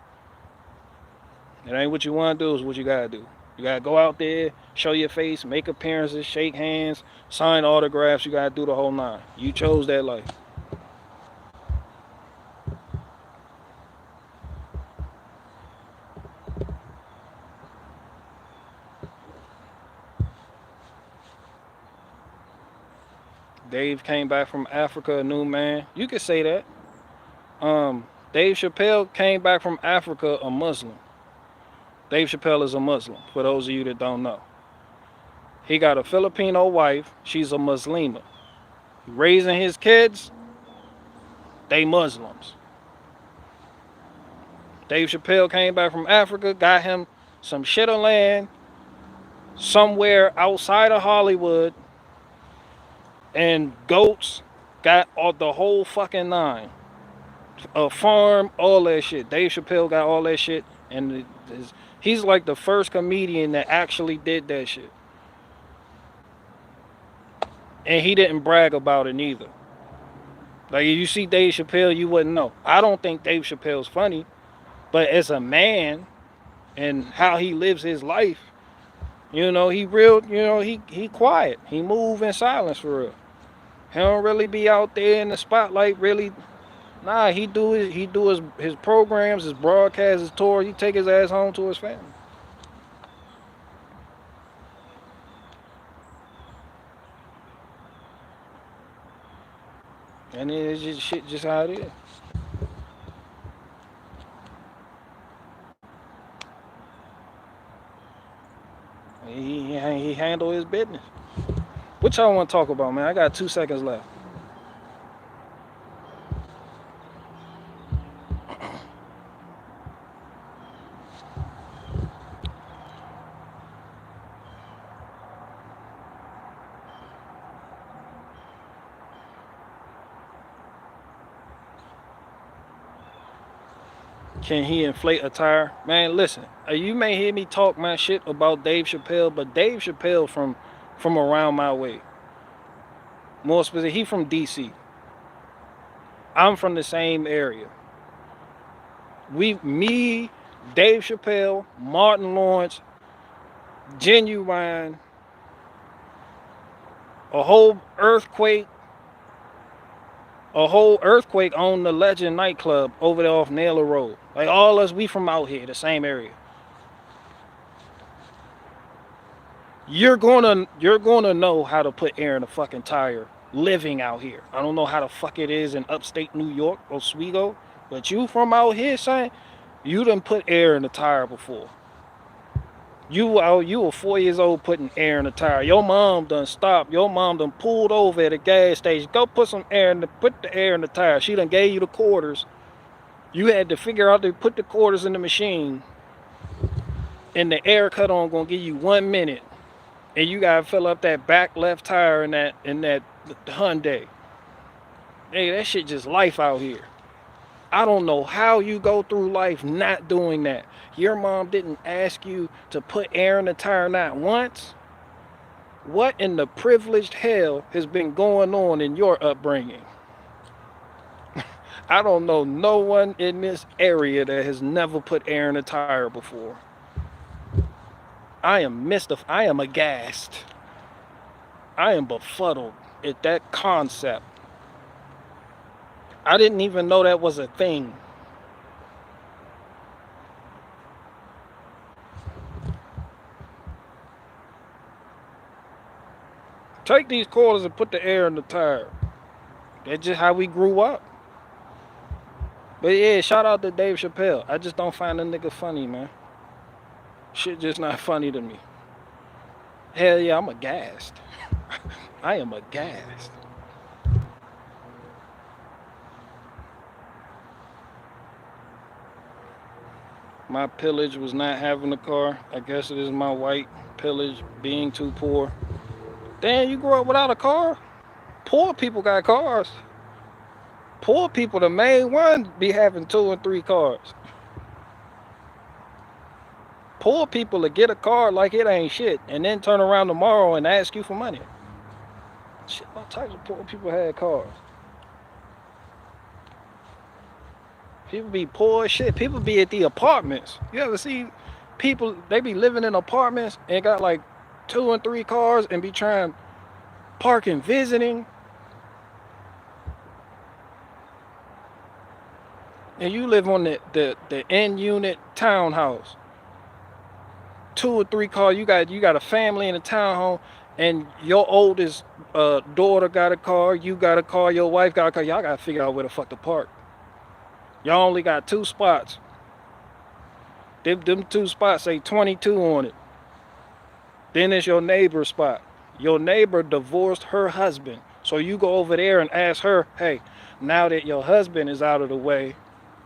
It ain't what you wanna do, it's what you gotta do. You gotta go out there, show your face, make appearances, shake hands, sign autographs. You gotta do the whole nine. You chose that life. Dave came back from Africa, a new man. You could say that. Dave Chappelle came back from Africa, a Muslim. Dave Chappelle is a Muslim, for those of you that don't know. He got a Filipino wife. She's a Muslima. Raising his kids, they Muslims. Dave Chappelle came back from Africa, got him some shit of land, somewhere outside of Hollywood, and goats got all the whole fucking nine. A farm, all that shit. Dave Chappelle got all that shit, and he's like the first comedian that actually did that shit. And he didn't brag about it neither. Like, if you see Dave Chappelle, you wouldn't know. I don't think Dave Chappelle's funny, but as a man and how he lives his life, he real, he quiet. He move in silence for real. He don't really be out there in the spotlight really. Nah, he do his programs, his broadcasts, his tour. He take his ass home to his family. And it's just shit just how it is. He handle his business. What y'all want to talk about, man? I got 2 seconds left. Can he inflate a tire? Man, listen. You may hear me talk my shit about Dave Chappelle, but Dave Chappelle from around my way. More specific, he from DC. I'm from the same area. Me, Dave Chappelle, Martin Lawrence, Genuine, a whole earthquake on the Legend nightclub over there off Naylor Road. Like, all us, we from out here, the same area. You're gonna know how to put air in a fucking tire living out here. I don't know how the fuck it is in upstate New York, Oswego, but you from out here, son, you done put air in the tire before. You were 4 years old putting air in the tire. Your mom done stopped. Your mom done pulled over at a gas station. Go put some air in put the air in the tire. She done gave you the quarters. You had to figure out to put the quarters in the machine. And the air cut on gonna give you 1 minute. And you gotta fill up that back left tire in that Hyundai. Hey, that shit just life out here. I don't know how you go through life not doing that. Your mom didn't ask you to put air in the tire not once. What in the privileged hell has been going on in your upbringing? I don't know no one in this area that has never put air in a tire before. I am mystified. I am aghast. I am befuddled at that concept. I didn't even know that was a thing. Take these quarters and put the air in the tire. That's just how we grew up. But yeah, shout out to Dave Chappelle. I just don't find the nigga funny, man. Shit just not funny to me. Hell yeah, I'm aghast. I am aghast. My pillage was not having a car. I guess it is my white pillage being too poor. Damn, you grew up without a car? Poor people got cars. Poor people, the main one, be having 2 and 3 cars. Poor people to get a car like it ain't shit, and then turn around tomorrow and ask you for money. Shit, what types of poor people had cars? People be poor as shit. People be at the apartments. You ever see people, they be living in apartments and got like 2 and 3 cars and be trying parking, visiting. And you live on the end unit townhouse. 2 or 3 cars. You got a family in a townhome, and your oldest daughter got a car. You got a car. Your wife got a car. Y'all gotta figure out where the fuck to park. Y'all only got 2 spots. Them 2 spots say 22 on it. Then it's your neighbor's spot. Your neighbor divorced her husband. So you go over there and ask her, hey, now that your husband is out of the way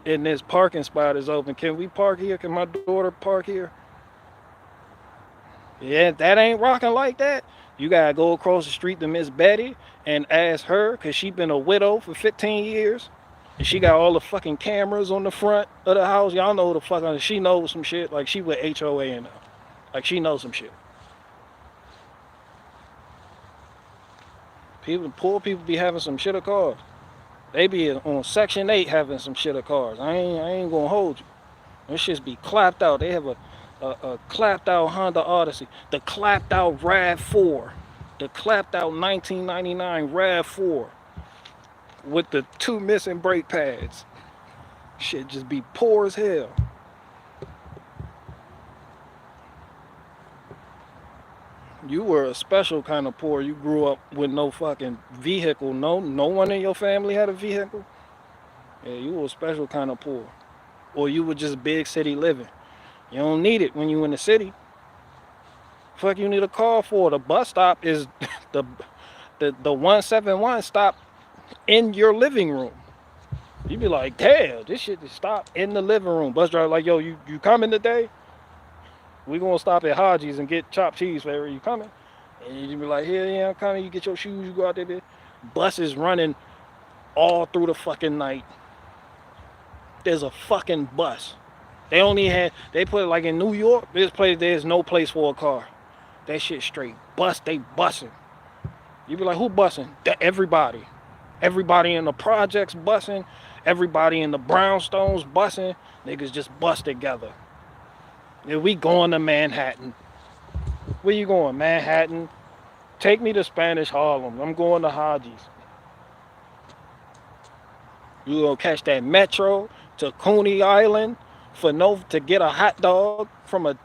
and this parking spot is open, can we park here? Can my daughter park here? Yeah, that ain't rocking like that. You gotta go across the street to Miss Betty and ask her, cause she been a widow for 15 years. And she got all the fucking cameras on the front of the house. Y'all know the fucking, she knows some shit. Like she with HOA in there. Like she knows some shit. People, poor people be having some shit of cars. They be on Section 8 having some shit of cars. I ain't gonna hold you. Them shits be clapped out. They have a clapped out Honda Odyssey. The clapped out RAV4. The clapped out 1999 RAV4 with the 2 missing brake pads. Shit just be poor as hell. You were a special kind of poor. You grew up with no fucking vehicle. No one in your family had a vehicle. Yeah, you were a special kind of poor. Or you were just big city living. You don't need it when you in the city. Fuck you need a car for. The bus stop is the the 171 stop in your living room. You be like, damn, this shit just stop in the living room. Bus driver like, yo, you coming today? We gonna stop at Haji's and get chopped cheese for you coming. And you be like, yeah, I'm coming. You get your shoes, you go out there. Bus is running all through the fucking night. There's a fucking bus. They put it like in New York, there's no place for a car. That shit straight. They bussing. You be like, who bussing? Everybody. Everybody in the projects bussing. Everybody in the brownstones bussing. Niggas just bust together. If we going to Manhattan. Where you going? Manhattan. Take me to Spanish Harlem. I'm going to Haji's. You gonna catch that metro to Coney Island to get a hot dog from a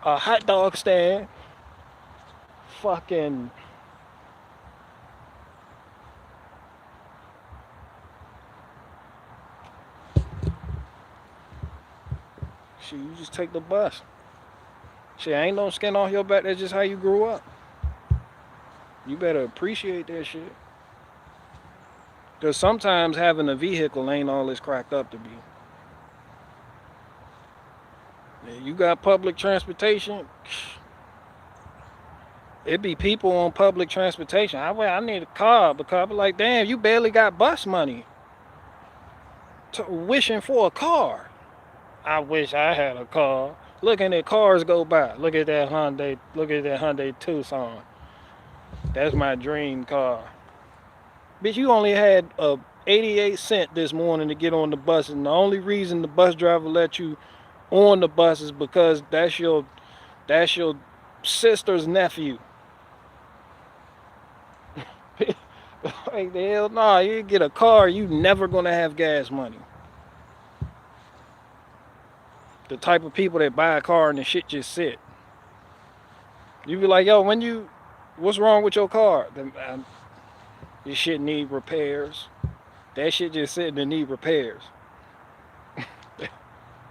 hot dog stand. Fucking shit, you just take the bus. Shit, ain't no skin off your back. That's just how you grew up. You better appreciate that shit. Because sometimes having a vehicle ain't all it's cracked up to be. Yeah, you got public transportation. It be people on public transportation. I need a car because I be like, damn, you barely got bus money. Wishing for a car. I wish I had a car. Looking at cars go by. Look at that Hyundai. Look at that Hyundai Tucson. That's my dream car. Bitch, you only had 88 cents this morning to get on the bus, and the only reason the bus driver let you on the bus is because that's your sister's nephew. Like the hell nah, you get a car, you never gonna have gas money. The type of people that buy a car and the shit just sit. You be like, yo, what's wrong with your car? This shit need repairs. That shit just sitting and need repairs.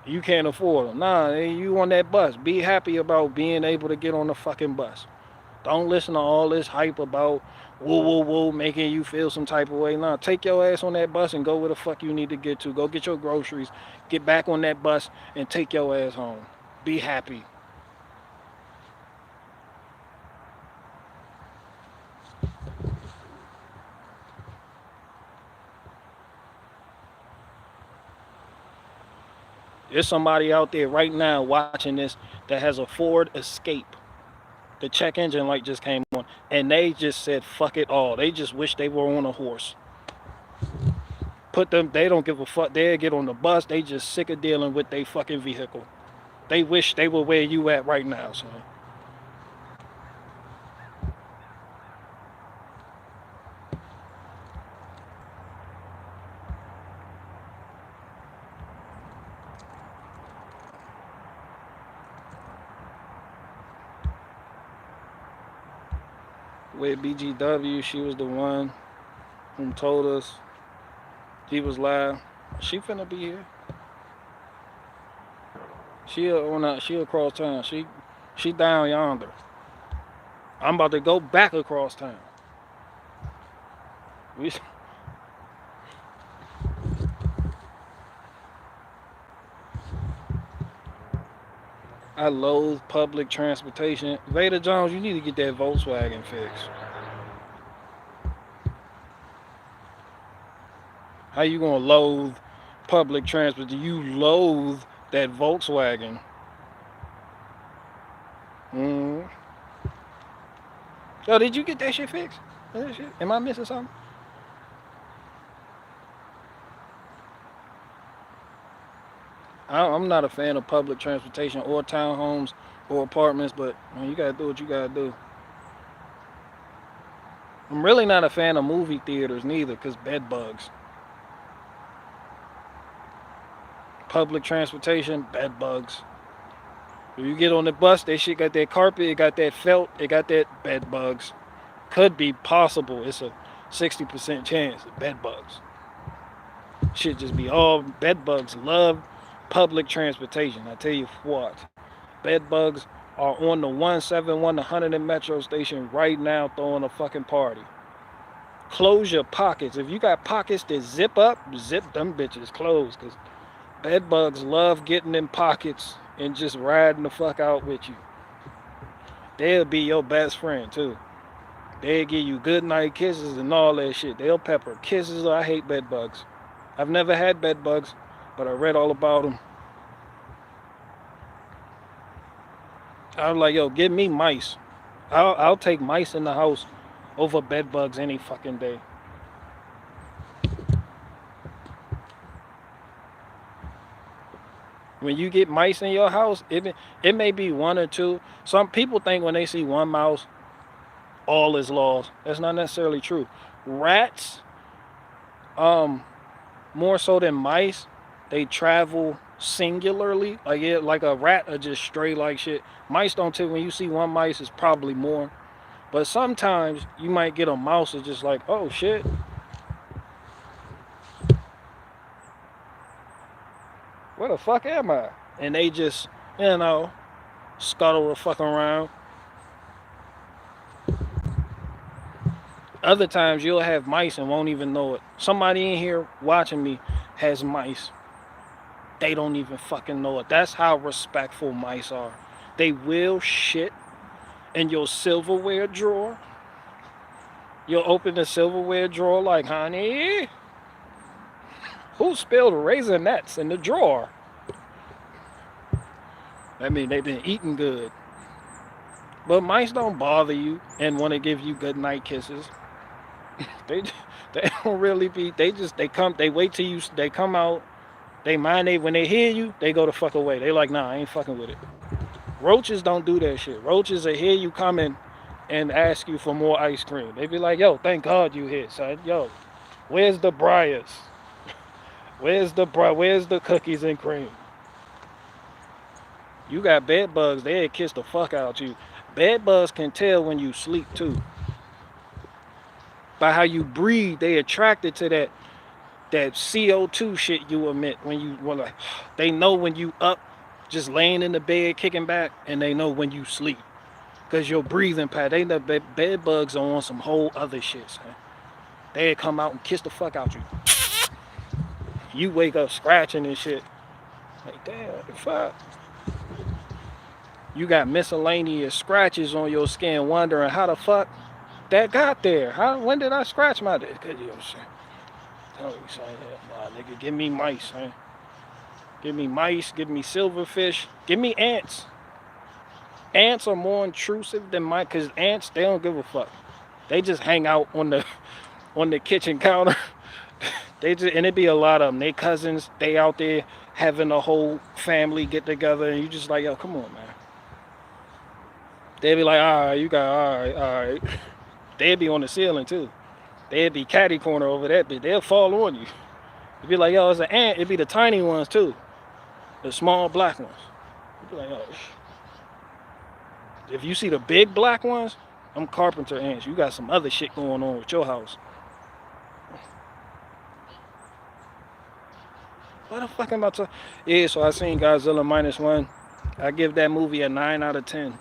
You can't afford them. Nah, you on that bus. Be happy about being able to get on the fucking bus. Don't listen to all this hype about woo, making you feel some type of way. Nah, take your ass on that bus and go where the fuck you need to get to. Go get your groceries. Get back on that bus and take your ass home. Be happy. There's somebody out there right now watching this that has a Ford Escape. The check engine light just came on, and they just said fuck it all. They just wish they were on a horse. They don't give a fuck. They'll get on the bus. They just sick of dealing with their fucking vehicle. They wish they were where you at right now, son. With BGW, she was the one who told us he was live. She finna be here. She across town. She down yonder. I'm about to go back across town. We I loathe public transportation. Vader Jones, you need to get that Volkswagen fixed. How you gonna loathe public transport? Do you loathe that Volkswagen? Mm. Yo, did you get that shit fixed? That shit? Am I missing something? I'm not a fan of public transportation or townhomes or apartments, but man, you gotta do what you gotta do. I'm really not a fan of movie theaters neither, cause bed bugs. Public transportation, bed bugs. When you get on the bus, that shit got that carpet, it got that felt, it got that bed bugs. Could be possible. It's a 60% chance of bed bugs. Shit just be all bed bugs. Love public transportation. I tell you what, bed bugs are on the 171 100 Metro station right now throwing a fucking party. Close your pockets. If you got pockets that zip up, zip them bitches closed. Because bed bugs love getting in pockets and just riding the fuck out with you. They'll be your best friend too. They'll give you good night kisses and all that shit. They'll pepper kisses. I hate bed bugs. I've never had bed bugs, but I read all about them. I was like, yo, give me mice. I'll take mice in the house over bed bugs any fucking day. When you get mice in your house, it may be one or two. Some people think when they see one mouse, all is lost. That's not necessarily true. Rats, more so than mice, they travel singularly. Like a rat are just stray like shit. Mice don't tell. When you see one mice, it's probably more. But sometimes you might get a mouse that's just like, oh shit. Where the fuck am I? And they just, scuttle the fuck around. Other times you'll have mice and won't even know it. Somebody in here watching me has mice. They don't even fucking know it. That's how respectful mice are. They will shit in your silverware drawer. You'll open the silverware drawer like, honey, who spilled raisinets in the drawer? I mean, they've been eating good. But mice don't bother you and want to give you good night kisses. they don't really be. They wait till they come out. They mind when they hear you, they go the fuck away. They like, nah, I ain't fucking with it. Roaches don't do that shit. Roaches will hear you coming and ask you for more ice cream. They be like, yo, thank God you here, son. Yo, where's the Briars? Where's the cookies and cream? You got bed bugs, they'll kiss the fuck out you. Bed bugs can tell when you sleep too. By how you breathe, they attracted to that CO2 shit you emit they know when you up, just laying in the bed, kicking back, and they know when you sleep. Because your breathing pattern, they know bed bugs are on some whole other shit, son. They'll come out and kiss the fuck out you. You wake up scratching and shit. Like, damn, what the fuck? You got miscellaneous scratches on your skin, wondering how the fuck that got there. When did I scratch my dick? Cause you know what I'm saying. Tell you saying that, nigga, give me mice, man. Give me mice, give me silverfish, give me ants. Ants are more intrusive than mice, cause ants, they don't give a fuck. They just hang out on the kitchen counter. And it be a lot of them. They cousins, they out there having a whole family get together, and you just like, yo, come on, man. They be like, all right. They'd be on the ceiling too. They'd be catty corner over that, but they'll fall on you. It'd be like, yo, it's an ant. It'd be the tiny ones too, the small black ones. You'd be like, oh. If you see the big black ones, I'm carpenter ants. You got some other shit going on with your house. What the fuck am I talking? Yeah, so I seen Godzilla -1. I give that movie a 9 out of 10.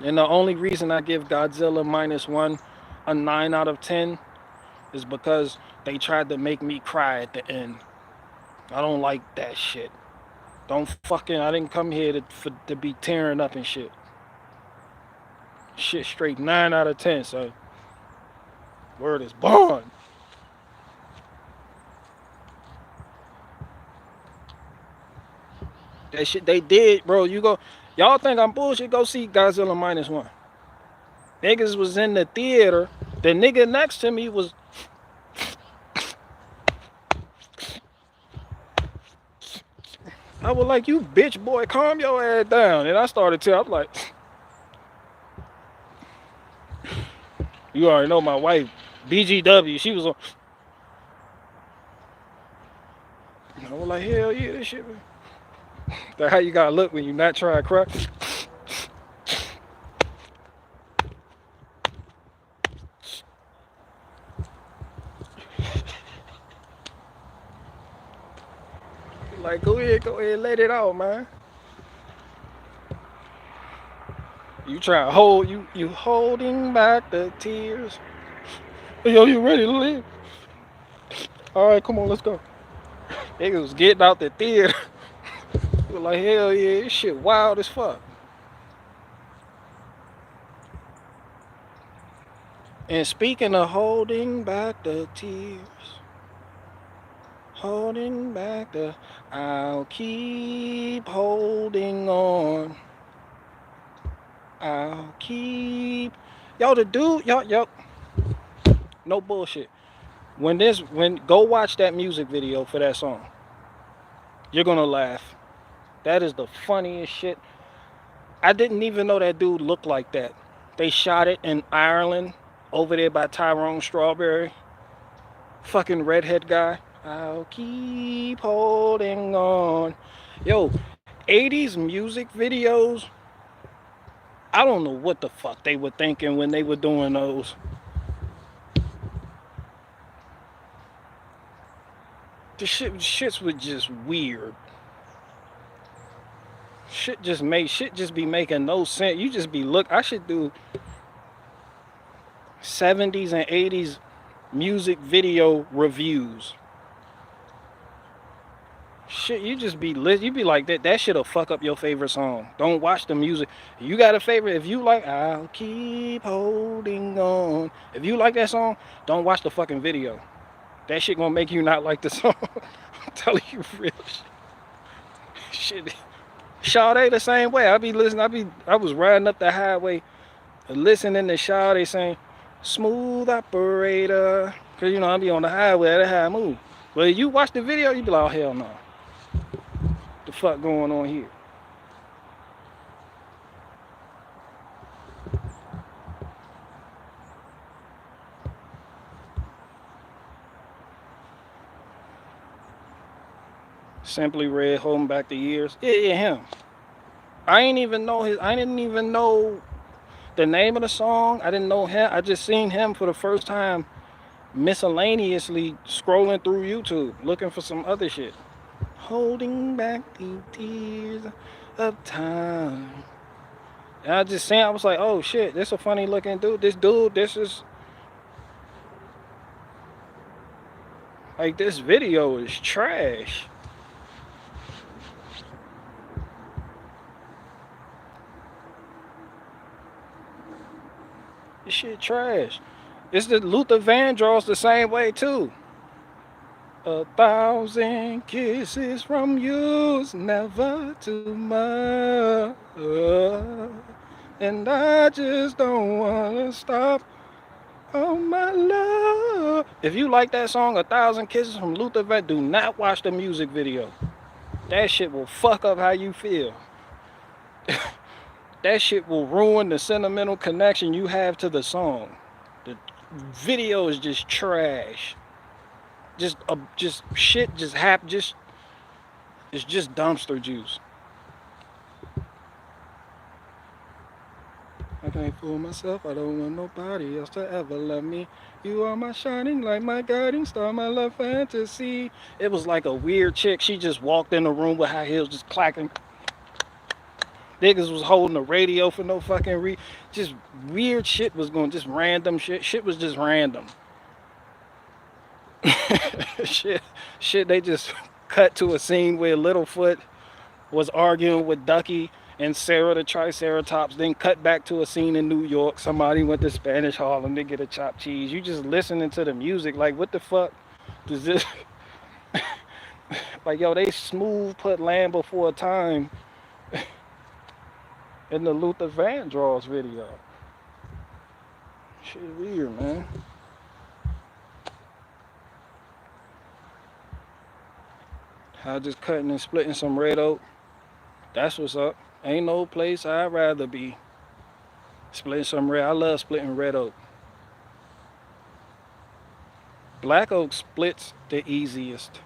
And the only reason I give Godzilla -1 a 9 out of 10 is because they tried to make me cry at the end. I don't like that shit. Don't fucking. I didn't come here to be tearing up and shit. Shit straight 9 out of 10. So word is bond. That shit they did, bro. You go. Y'all think I'm bullshit? Go see Godzilla -1. Niggas was in the theater. The nigga next to me was. I was like, you bitch boy, calm your ass down. And I started to. I'm like, you already know my wife, BGW. She was on. I was like, hell yeah, this shit. That's how you gotta look when you not trying to cry. Like, go ahead, let it out, man. You try to hold, you holding back the tears. Yo, you ready to leave? All right, come on, let's go. Niggas was getting out the theater. We like, hell yeah, this shit wild as fuck. And speaking of holding back the tears, holding back the, I'll keep holding on. I'll keep, yo, the dude, yo, no bullshit. When go watch that music video for that song. You're gonna laugh. That is the funniest shit. I didn't even know that dude looked like that. They shot it in Ireland, over there by Tyrone Strawberry. Fucking redhead guy. I'll keep holding on. Yo, 80s music videos. I don't know what the fuck they were thinking when they were doing those. The shits was just weird. Shit just be making no sense. You just be I should do 70s and 80s music video reviews. Shit, you just be you be like that shit'll fuck up your favorite song. Don't watch the music. You got a favorite, if you like I'll keep holding on. If you like that song, don't watch the fucking video. That shit gonna make you not like the song. I'm telling you real shit. Sade the same way. I was riding up the highway listening to Sade saying, smooth operator. Cause you know I be on the highway, that's how I move. But if you watch the video, you be like, oh hell no. The fuck going on here? Simply Red, holding back the years. Yeah, him. I didn't even know the name of the song. I didn't know him. I just seen him for the first time miscellaneously scrolling through YouTube looking for some other shit. Holding back the tears of time. And I just seen, I was like, oh shit, this a funny looking dude. This is like, this video is trash. This shit trash. It's the Luther Vandross the same way too. 1,000 kisses from you's never too much. And I just don't wanna stop. Oh my love. If you like that song, 1,000 Kisses from Luther Vandross, do not watch the music video. That shit will fuck up how you feel. That shit will ruin the sentimental connection you have to the song. The video is just trash. Just shit just it's just dumpster juice. I can't fool myself, I don't want nobody else to ever love me. You are my shining light, my guiding star, my love fantasy. It was like a weird chick, she just walked in the room with high heels just clacking. Niggas was holding the radio for no fucking just weird shit was going, just random shit. Shit was just random. shit, they just cut to a scene where Littlefoot was arguing with Ducky and Sarah the Triceratops, then cut back to a scene in New York. Somebody went to Spanish Harlem to get a chopped cheese. You just listening to the music, like what the fuck does this like yo, they smooth put Land Before Time in the Luther Vandross video. Shit weird, man. I just cutting and splitting some red oak. That's what's up. Ain't no place I'd rather be. Splitting some red. I love splitting red oak. Black oak splits the easiest.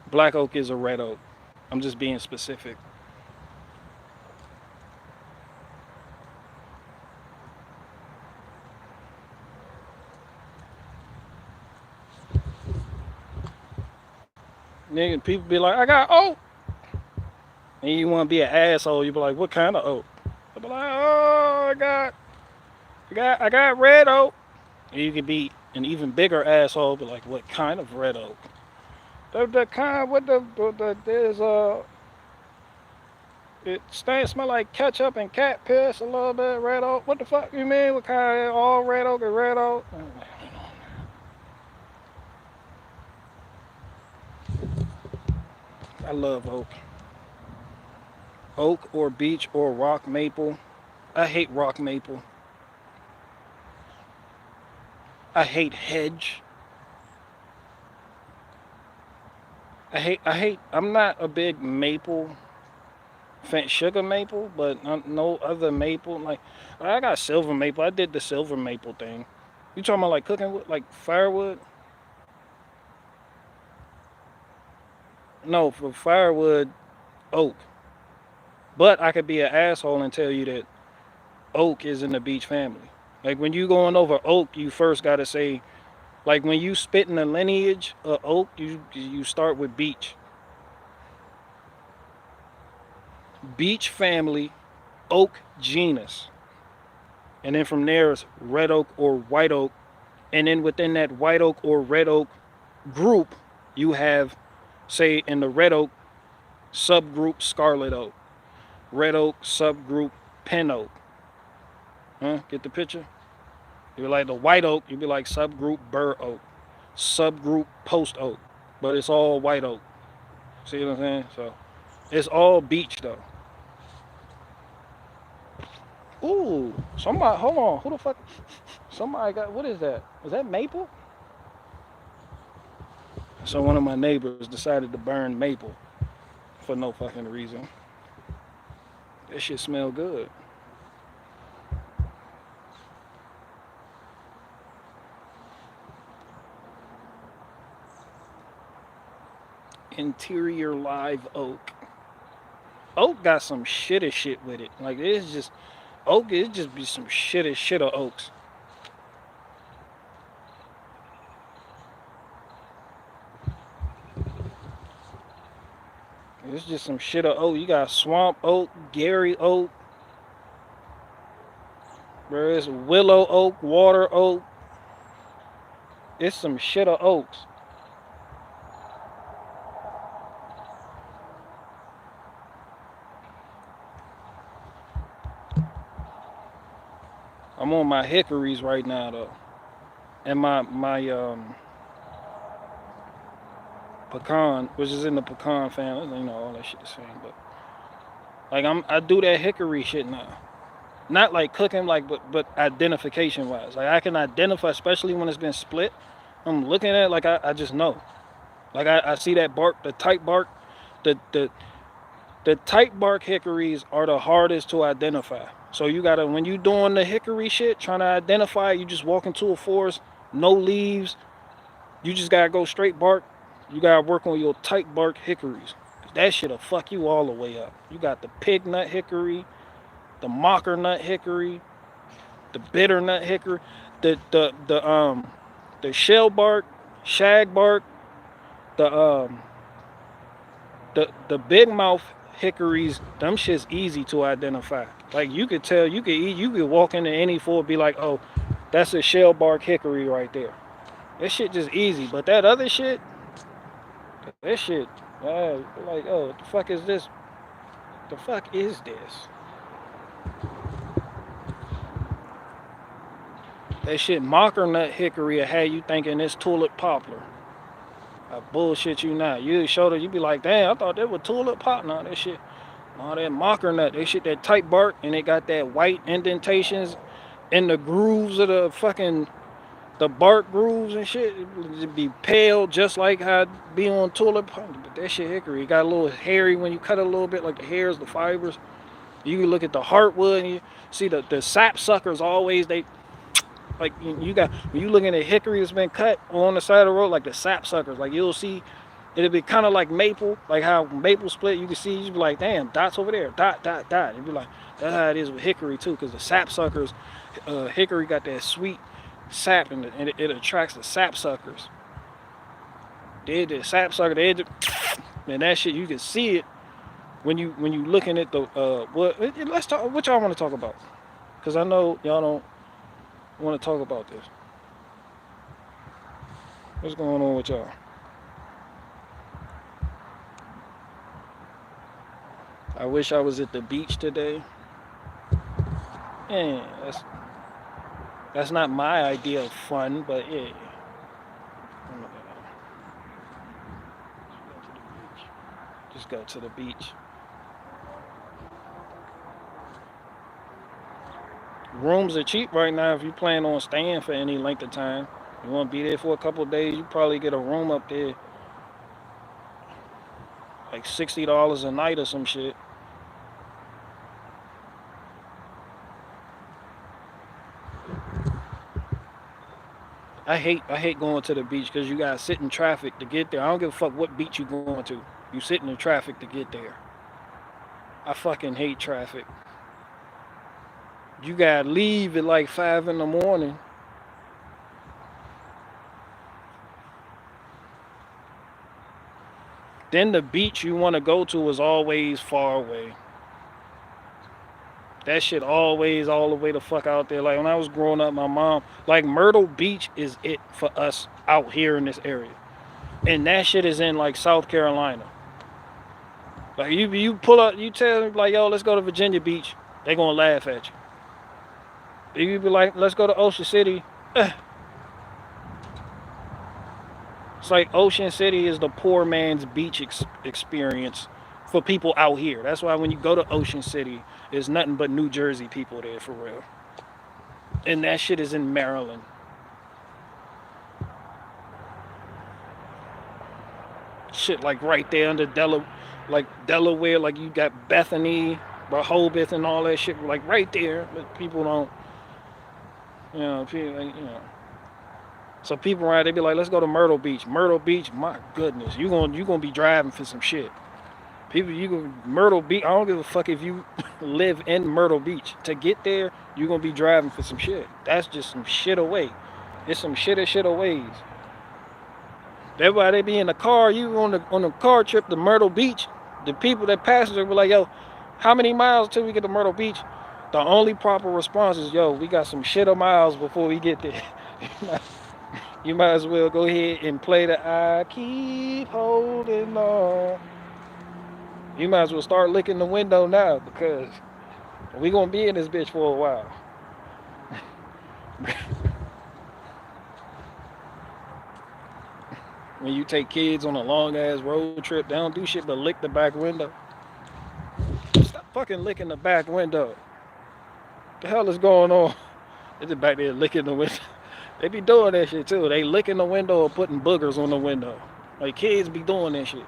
Black oak is a red oak. I'm just being specific. Nigga, people be like, I got oak. And you want to be an asshole, you be like, what kind of oak? I be like, oh, I got red oak. And you can be an even bigger asshole, but like, what kind of red oak? The kind with there's it smell like ketchup and cat piss a little bit. Red oak. What the fuck you mean? What kind of all red oak and red oak? I love oak. Oak or beech or rock maple. I hate rock maple. I hate hedge. I'm not a big maple fan, sugar maple, but no other maple. Like, I got silver maple. I did the silver maple thing. You talking about like cooking wood, like firewood? No, for firewood, oak. But I could be an asshole and tell you that oak is in the beech family. Like when you going over oak, you first gotta say, like when you spit in the lineage of oak, you start with beech. Beech family, oak genus. And then from there is red oak or white oak. And then within that white oak or red oak group, you have, say in the red oak subgroup, scarlet oak. Red oak subgroup, pin oak. Huh? Get the picture? You're like the white oak, you'd be like subgroup bur oak. Subgroup post oak. But it's all white oak. See what I'm saying? So it's all beech though. Ooh, somebody, hold on, who the fuck? Somebody got, what is that? Is that maple? So one of my neighbors decided to burn maple for no fucking reason. That shit smell good. Interior live oak. Oak got some shitty shit with it. Like it's just oak. It just be some shit of oaks. It's just some shit of oak. You got swamp oak, Gary oak. There's willow oak, water oak. It's some shit of oaks. I'm on my hickories right now though, and my pecan, which is in the pecan family. You know all that shit the same, but like I do that hickory shit now. Not like cooking, like but identification wise. Like I can identify, especially when it's been split. I'm looking at it like I just know. Like I see that bark, the tight bark, the tight bark hickories are the hardest to identify. So you gotta, when you doing the hickory shit, trying to identify, you just walk into a forest, no leaves. You just gotta go straight bark. You gotta work on your tight bark hickories. That shit'll fuck you all the way up. You got the pig nut hickory, the mocker nut hickory, the bitter nut hickory, the shell bark, shag bark, the big mouth hickories. Them shit's easy to identify. Like you could tell, you could walk into any forest, be like, oh, that's a shell bark hickory right there. That shit just easy. But that other shit, That shit, like, oh, what the fuck is this? The fuck is this? That shit mocker nut hickory will have you thinking it's tulip poplar. I bullshit you not. You showed it, you be like, damn, I thought that was tulip pop. No, that shit, no, that mocker nut. That shit, that tight bark, and it got that white indentations in the grooves of the fucking the bark grooves and shit. It be pale just like how it be on tulip. But that shit hickory. It got a little hairy when you cut it a little bit, like the hairs, the fibers. You can look at the heartwood and you see the sap suckers always they like you got when you looking at hickory that's been cut on the side of the road, like the sap suckers, like you'll see it'll be kind of like maple, like how maple split. You can see you be like, damn, dots over there, dot dot dot. It'd be like that's how it is with hickory too, because the sap suckers, hickory got that sweet sap and it attracts the sap suckers. The sap sucker, and that shit you can see it when you looking at the what. Let's talk. What y'all want to talk about? Because I know y'all don't want to talk about this. What's going on with y'all? I wish I was at the beach today. Yeah, that's not my idea of fun, but yeah. Just go to the beach. Rooms are cheap right now if you plan on staying for any length of time. You want to be there for a couple of days, you probably get a room up there like $60 a night or some shit. I hate going to the beach because you gotta sit in traffic to get there. I don't give a fuck what beach you going to. You sit in the traffic to get there. I fucking hate traffic. You gotta leave at like 5 in the morning. Then the beach you want to go to is always far away. That shit always all the way the fuck out there. Like when I was growing up, my mom, like Myrtle Beach is it for us out here in this area. And that shit is in like South Carolina. Like you pull up, you tell them like, yo, let's go to Virginia Beach. They gonna laugh at you. You be like, let's go to Ocean City. It's like Ocean City is the poor man's beach experience for people out here. That's why when you go to Ocean City, there's nothing but New Jersey people there for real. And that shit is in Maryland. Shit like right there under Delaware, like you got Bethany, Rehoboth, and all that shit, like right there. But people don't, So people around, they be like, let's go to Myrtle Beach. Myrtle Beach, my goodness, you gonna be driving for some shit. People, you go Myrtle Beach. I don't give a fuck if you live in Myrtle Beach. To get there, you gonna be driving for some shit. That's just some shit away. It's some shit aways. That's why they be in the car. You on the car trip to Myrtle Beach. The people that passengers were like, yo, how many miles till we get to Myrtle Beach? The only proper response is, yo, we got some shit of miles before we get there. You might as well go ahead and play the I keep holding on. You might as well start licking the window now because we gonna be in this bitch for a while. When you take kids on a long ass road trip, they don't do shit but lick the back window. Stop fucking licking the back window. What the hell is going on? They're just back there licking the window. They be doing that shit too. They licking the window or putting boogers on the window. Like kids be doing that shit.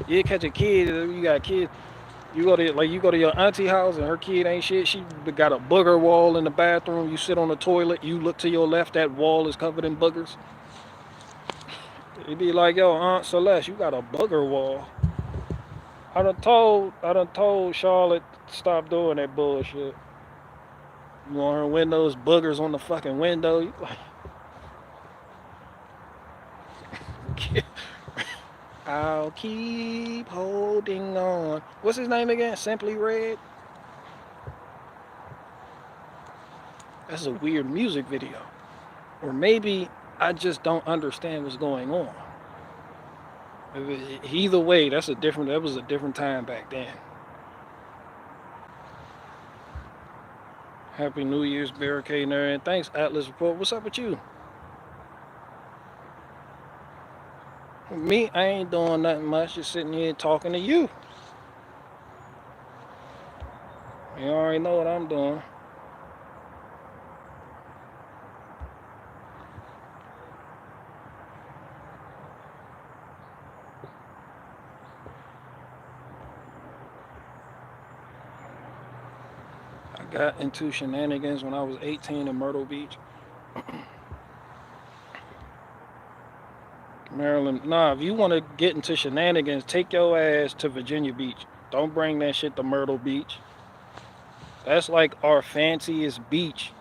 You catch a kid, you got kids. You go to your auntie house and her kid ain't shit. She got a booger wall in the bathroom. You sit on the toilet. You look to your left. That wall is covered in boogers. It'd be like, yo, Aunt Celeste, you got a booger wall. I done told Charlotte stop doing that bullshit. You want her windows, boogers on the fucking window. You like, I'll keep holding on. What's his name again? Simply Red? That's a weird music video. Or maybe I just don't understand what's going on. Either way, that was a different time back then. Happy New Year's, Barricade Nerd, and thanks, Atlas Report. What's up with you? Me, I ain't doing nothing much, just sitting here talking to you. You already know what I'm doing. I got into shenanigans when I was 18 in Myrtle Beach, Maryland. Nah, if you want to get into shenanigans, take your ass to Virginia Beach. Don't bring that shit to Myrtle Beach. That's like our fanciest beach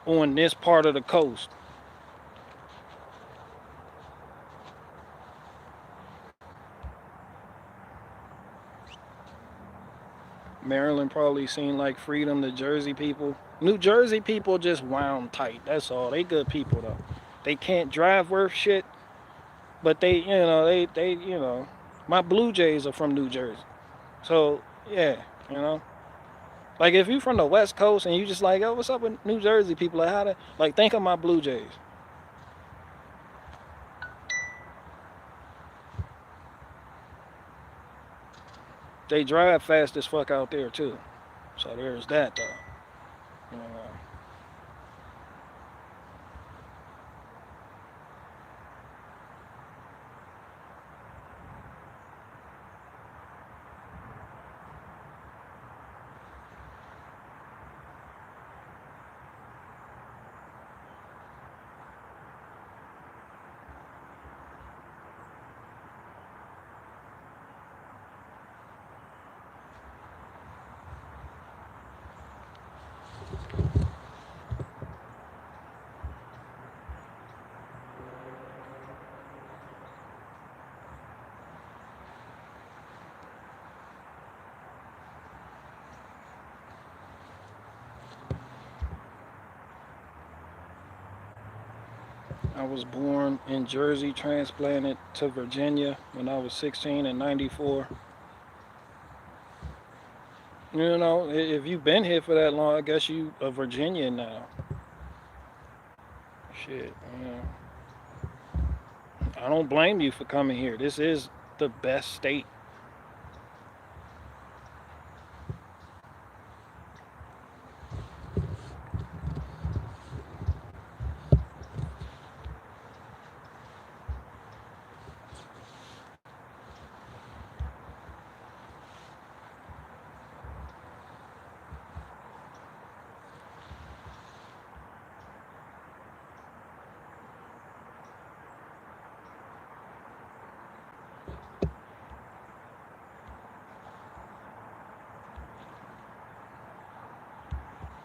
on this part of the coast. Maryland probably seemed like freedom to Jersey people. New Jersey people just wound tight. That's all. They good people though. They can't drive worth shit, but they, my Blue Jays are from New Jersey. So, yeah, you know. Like if you from the West Coast and you just like, oh, what's up with New Jersey people? Like how to like think of my Blue Jays. They drive fast as fuck out there too. So there's that though. You know. I was born in Jersey, transplanted to Virginia when I was 16 in 94. You know, if you've been here for that long, I guess you a Virginian now. Shit, you know. I don't blame you for coming here. This is the best state.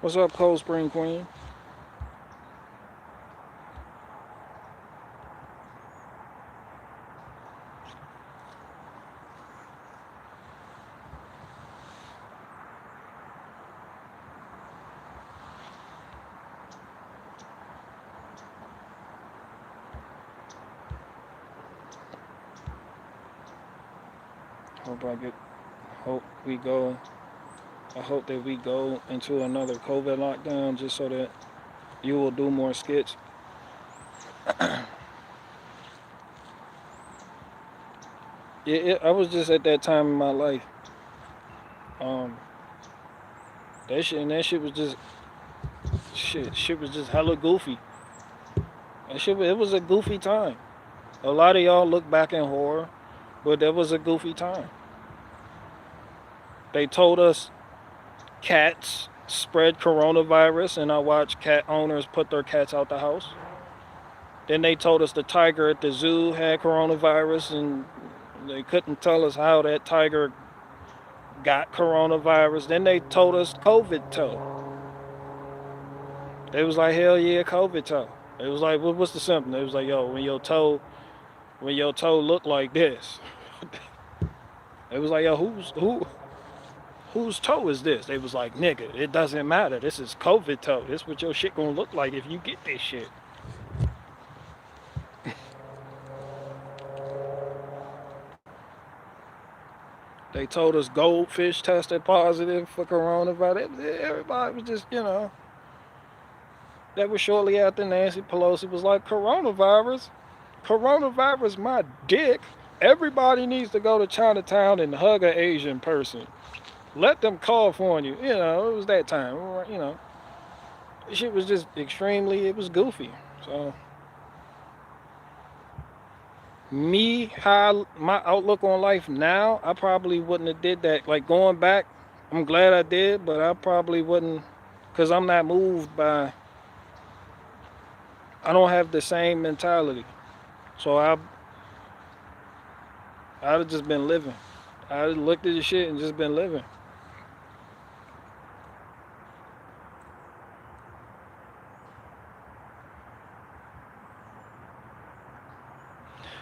What's up, Cold Spring Queen? Hope I get. Hope we go. I hope that we go into another COVID lockdown just so that you will do more skits. I was just at that time in my life. Um, that shit was just shit was just hella goofy. It was a goofy time. A lot of y'all look back in horror, but that was a goofy time. They told us cats spread coronavirus, and I watched cat owners put their cats out the house. Then they told us the tiger at the zoo had coronavirus, and they couldn't tell us how that tiger got coronavirus. Then they told us COVID toe. They was like, hell yeah, COVID toe. It was like, what's the symptom? It was like, yo, when your toe looked like this. It was like, yo, whose toe is this? They was like, nigga, it doesn't matter. This is COVID toe. This what your shit gonna look like if you get this shit. They told us goldfish tested positive for coronavirus. Everybody was just, that was shortly after Nancy Pelosi was like, coronavirus, my dick. Everybody needs to go to Chinatown and hug an Asian person. Let them cough on you. It was that time. Shit was just it was goofy. So, how my outlook on life now, I probably wouldn't have did that. Like going back, I'm glad I did, but I probably wouldn't, because I'm not moved by, I don't have the same mentality. So I'd have just been living. I'd have looked at the shit and just been living.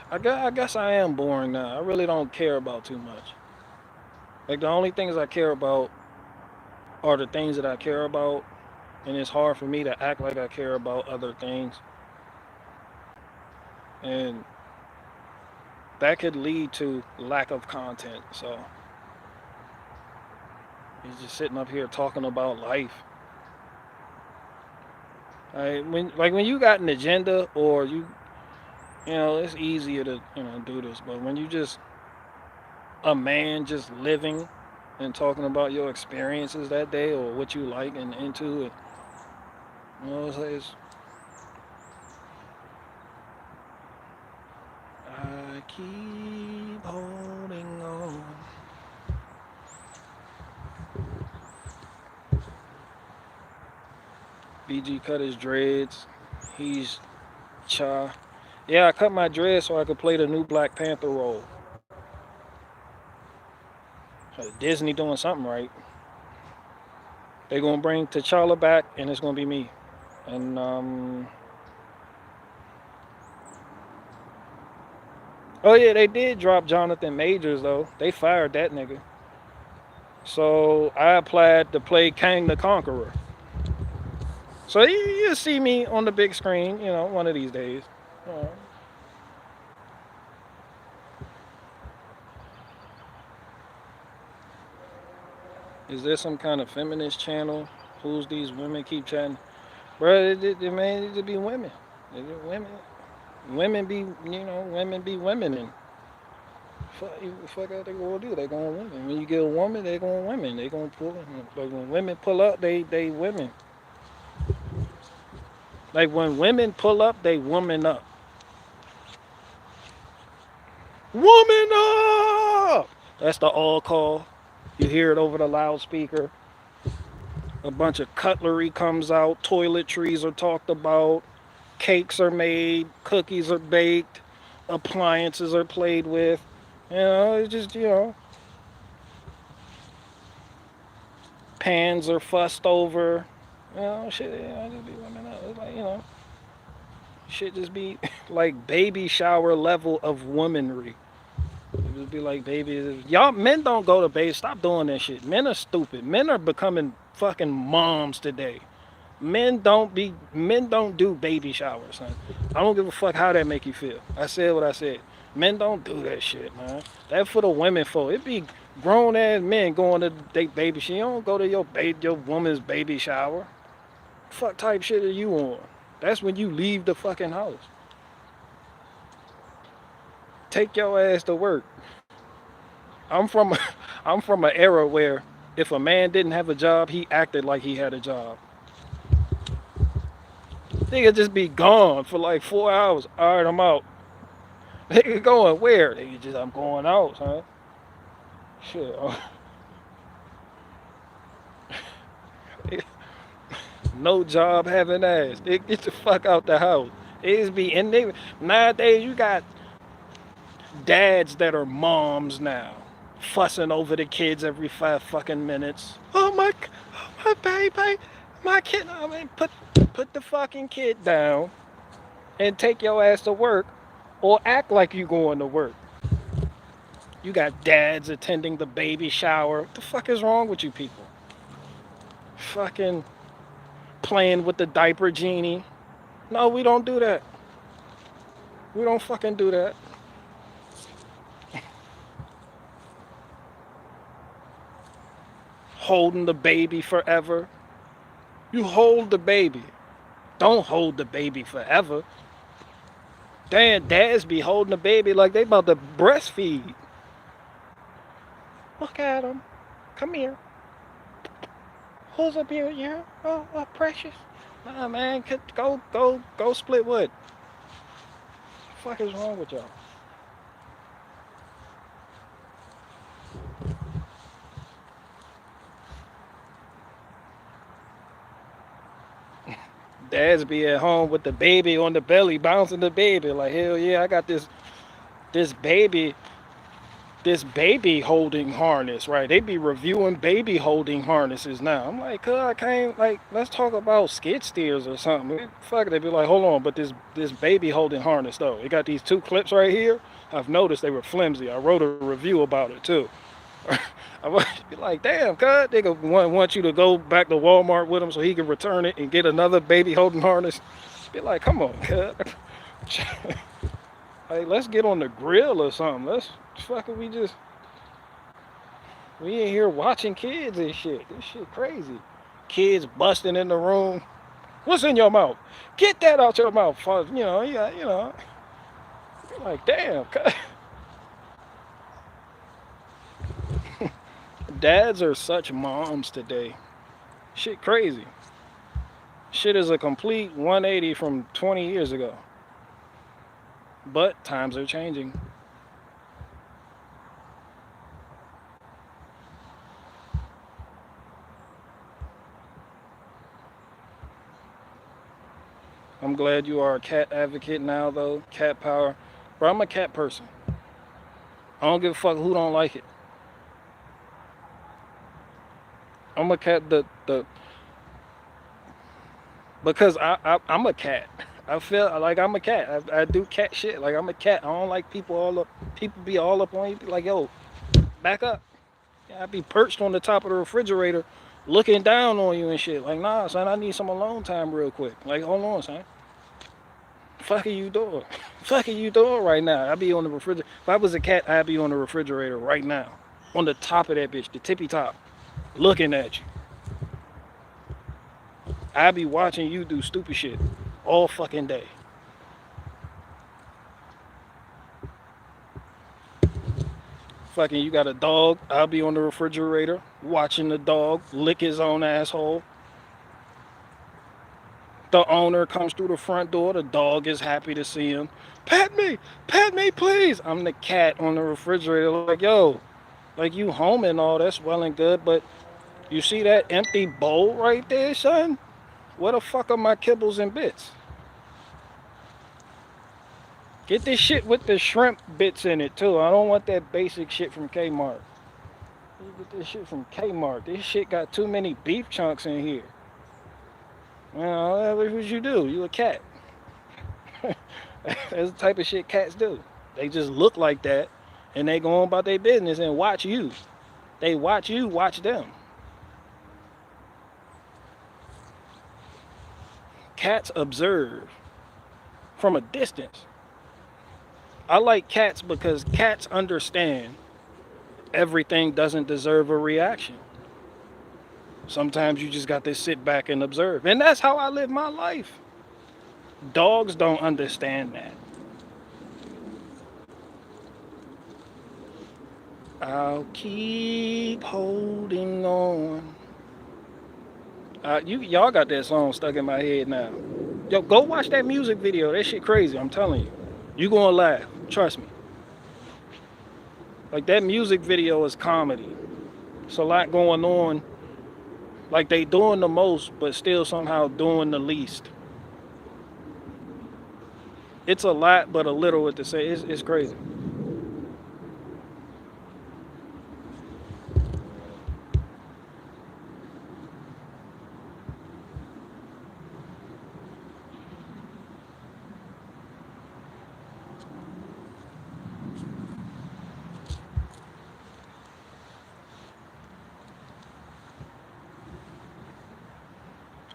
I guess I am boring now. I really don't care about too much. Like the only things I care about are the things that I care about, and it's hard for me to act like I care about other things, and that could lead to lack of content. So he's just sitting up here talking about life. When you got an agenda, or it's easier to do this, but when you just a man just living and talking about your experiences that day or what you like and into it, it's I keep holding on. BG cut his dreads. He's cha. Yeah, I cut my dreads so I could play the new Black Panther role. Disney doing something right. They're gonna bring T'Challa back, and it's gonna be me. And oh yeah, they did drop Jonathan Majors though. They fired that nigga. So I applied to play Kang the Conqueror. So you'll see me on the big screen, one of these days. Is there some kind of feminist channel? Who's these women keep chatting? Bro, man, it just be women. Women be, women be women, and fuck out they gonna do. They gonna women. When you get a woman, they gonna women. They gonna pull. Like when women pull up, they women. Like when women pull up, they woman up. Woman up! That's the all call. You hear it over the loudspeaker. A bunch of cutlery comes out. Toiletries are talked about. Cakes are made. Cookies are baked. Appliances are played with. It's just, pans are fussed over. Shit, just be women up. It's like, shit just be like baby shower level of womanry. It just be like baby. Y'all men don't go to baby. Stop doing that shit. Men are stupid. Men are becoming fucking moms today. Men don't do baby showers, son. I don't give a fuck how that make you feel. I said what I said. Men don't do that shit, man. That for the women folk. It be grown ass men going to date baby shit. You don't go to your woman's baby shower. Fuck type shit are you on? That's when you leave the fucking house. Take your ass to work. I'm from an era where if a man didn't have a job, he acted like he had a job. Nigga just be gone for like 4 hours. All right, I'm out. Nigga going where? I'm going out, son. Shit. No job having ass. They get the fuck out the house. It's be in there. Nowadays you got dads that are moms now, fussing over the kids every 5 fucking minutes. Oh my baby, my kid. I mean, put the fucking kid down and take your ass to work, or act like you going to work. You got dads attending the baby shower. What the fuck is wrong with you people? Fucking playing with the diaper genie. No, we don't do that. We don't fucking do that. holding the baby forever. You hold the baby. Don't hold the baby forever. Damn, dads be holding the baby like they about to breastfeed. Look at him. Come here. Who's up here? Yeah. Oh, precious. Nah, man. Go split wood. What the fuck is wrong with y'all? Dads be at home with the baby on the belly, bouncing the baby. Like, hell yeah, I got this baby this baby holding harness, right? They be reviewing baby holding harnesses now. I'm like, I can't, like, let's talk about skid steers or something. Fuck it, they be like, hold on, but this baby holding harness though, it got these two clips right here. I've noticed they were flimsy. I wrote a review about it too. I was be like, damn, cuz they want you to go back to Walmart with him so he can return it and get another baby holding harness. Be like, come on, cuz. Like, let's get on the grill or something. Let's fucking we in here watching kids and shit. This shit crazy. Kids busting in the room. What's in your mouth? Get that out your mouth. You know, yeah, you know. You're like, damn. Dads are such moms today. Shit crazy. Shit is a complete 180 from 20 years ago. But times are changing. I'm glad you are a cat advocate now, though. Cat power. Bro, I'm a cat person. I don't give a fuck who don't like it. I'm a cat. Because I'm a cat. I feel like I'm a cat. I do cat shit. Like, I'm a cat. I don't like people be all up on you. Be like, yo, back up. Yeah, I be perched on the top of the refrigerator, looking down on you and shit. Like, nah, son, I need some alone time real quick. Like, hold on, son. Fuck are you doing? Fuck are you doing right now? I'd be on the refrigerator. If I was a cat, I'd be on the refrigerator right now. On the top of that bitch, the tippy top, looking at you. I'd be watching you do stupid shit all fucking day. Fucking, you got a dog, I'll be on the refrigerator watching the dog lick his own asshole. The owner comes through the front door, the dog is happy to see him. Pet me, please. I'm the cat on the refrigerator, like, yo, like, you home and all, that's well and good, but you see that empty bowl right there, son? Where the fuck are my kibbles and bits? Get this shit with the shrimp bits in it too. I don't want that basic shit from Kmart. You get this shit from Kmart. This shit got too many beef chunks in here. You know, what would you do? You a cat. That's the type of shit cats do. They just look like that and they go on about their business and watch you. They watch you, watch them. Cats observe from a distance. I like cats because cats understand everything doesn't deserve a reaction. Sometimes you just got to sit back and observe. And that's how I live my life. Dogs don't understand that. I'll keep holding on. Y'all got that song stuck in my head now. Yo, go watch that music video. That shit crazy, I'm telling you. You gonna laugh. Trust me. Like, that music video is comedy. It's a lot going on. Like, they doing the most, but still somehow doing the least. It's a lot, but a little at the same. It's crazy.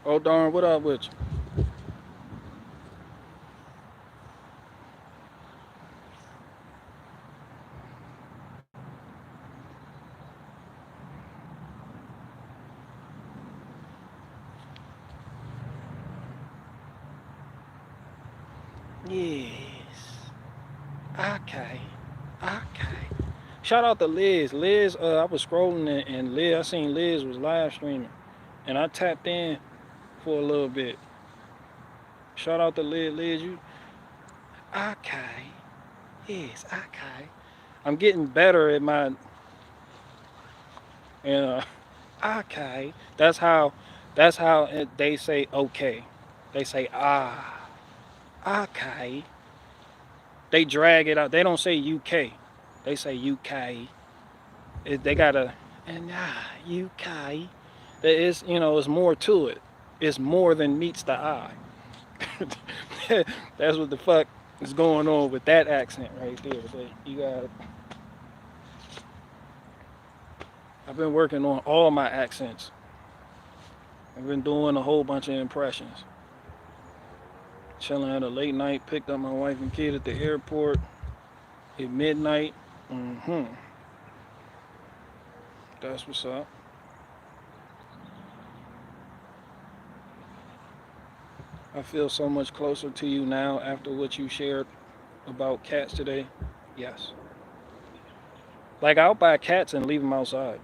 Oh, darn, what up with you? Yes. Okay. Okay. Shout out to Liz. Liz, I was scrolling and Liz, I seen Liz was live streaming, and I tapped in for a little bit. Shout out to Liz. Liz, you okay? Yes, okay. I'm getting better at my uh, okay. They say okay. They say okay. They drag it out. They don't say UK. They say UK. They gotta and UK. There is, it's more to it. It's more than meets the eye. That's what the fuck is going on with that accent right there. But you got. I've been working on all my accents. I've been doing a whole bunch of impressions. Chilling at a late night, picked up my wife and kid at the airport at midnight. Mm-hmm. That's what's up. I feel so much closer to you now after what you shared about cats today. Yes. Like I'll buy cats and leave them outside.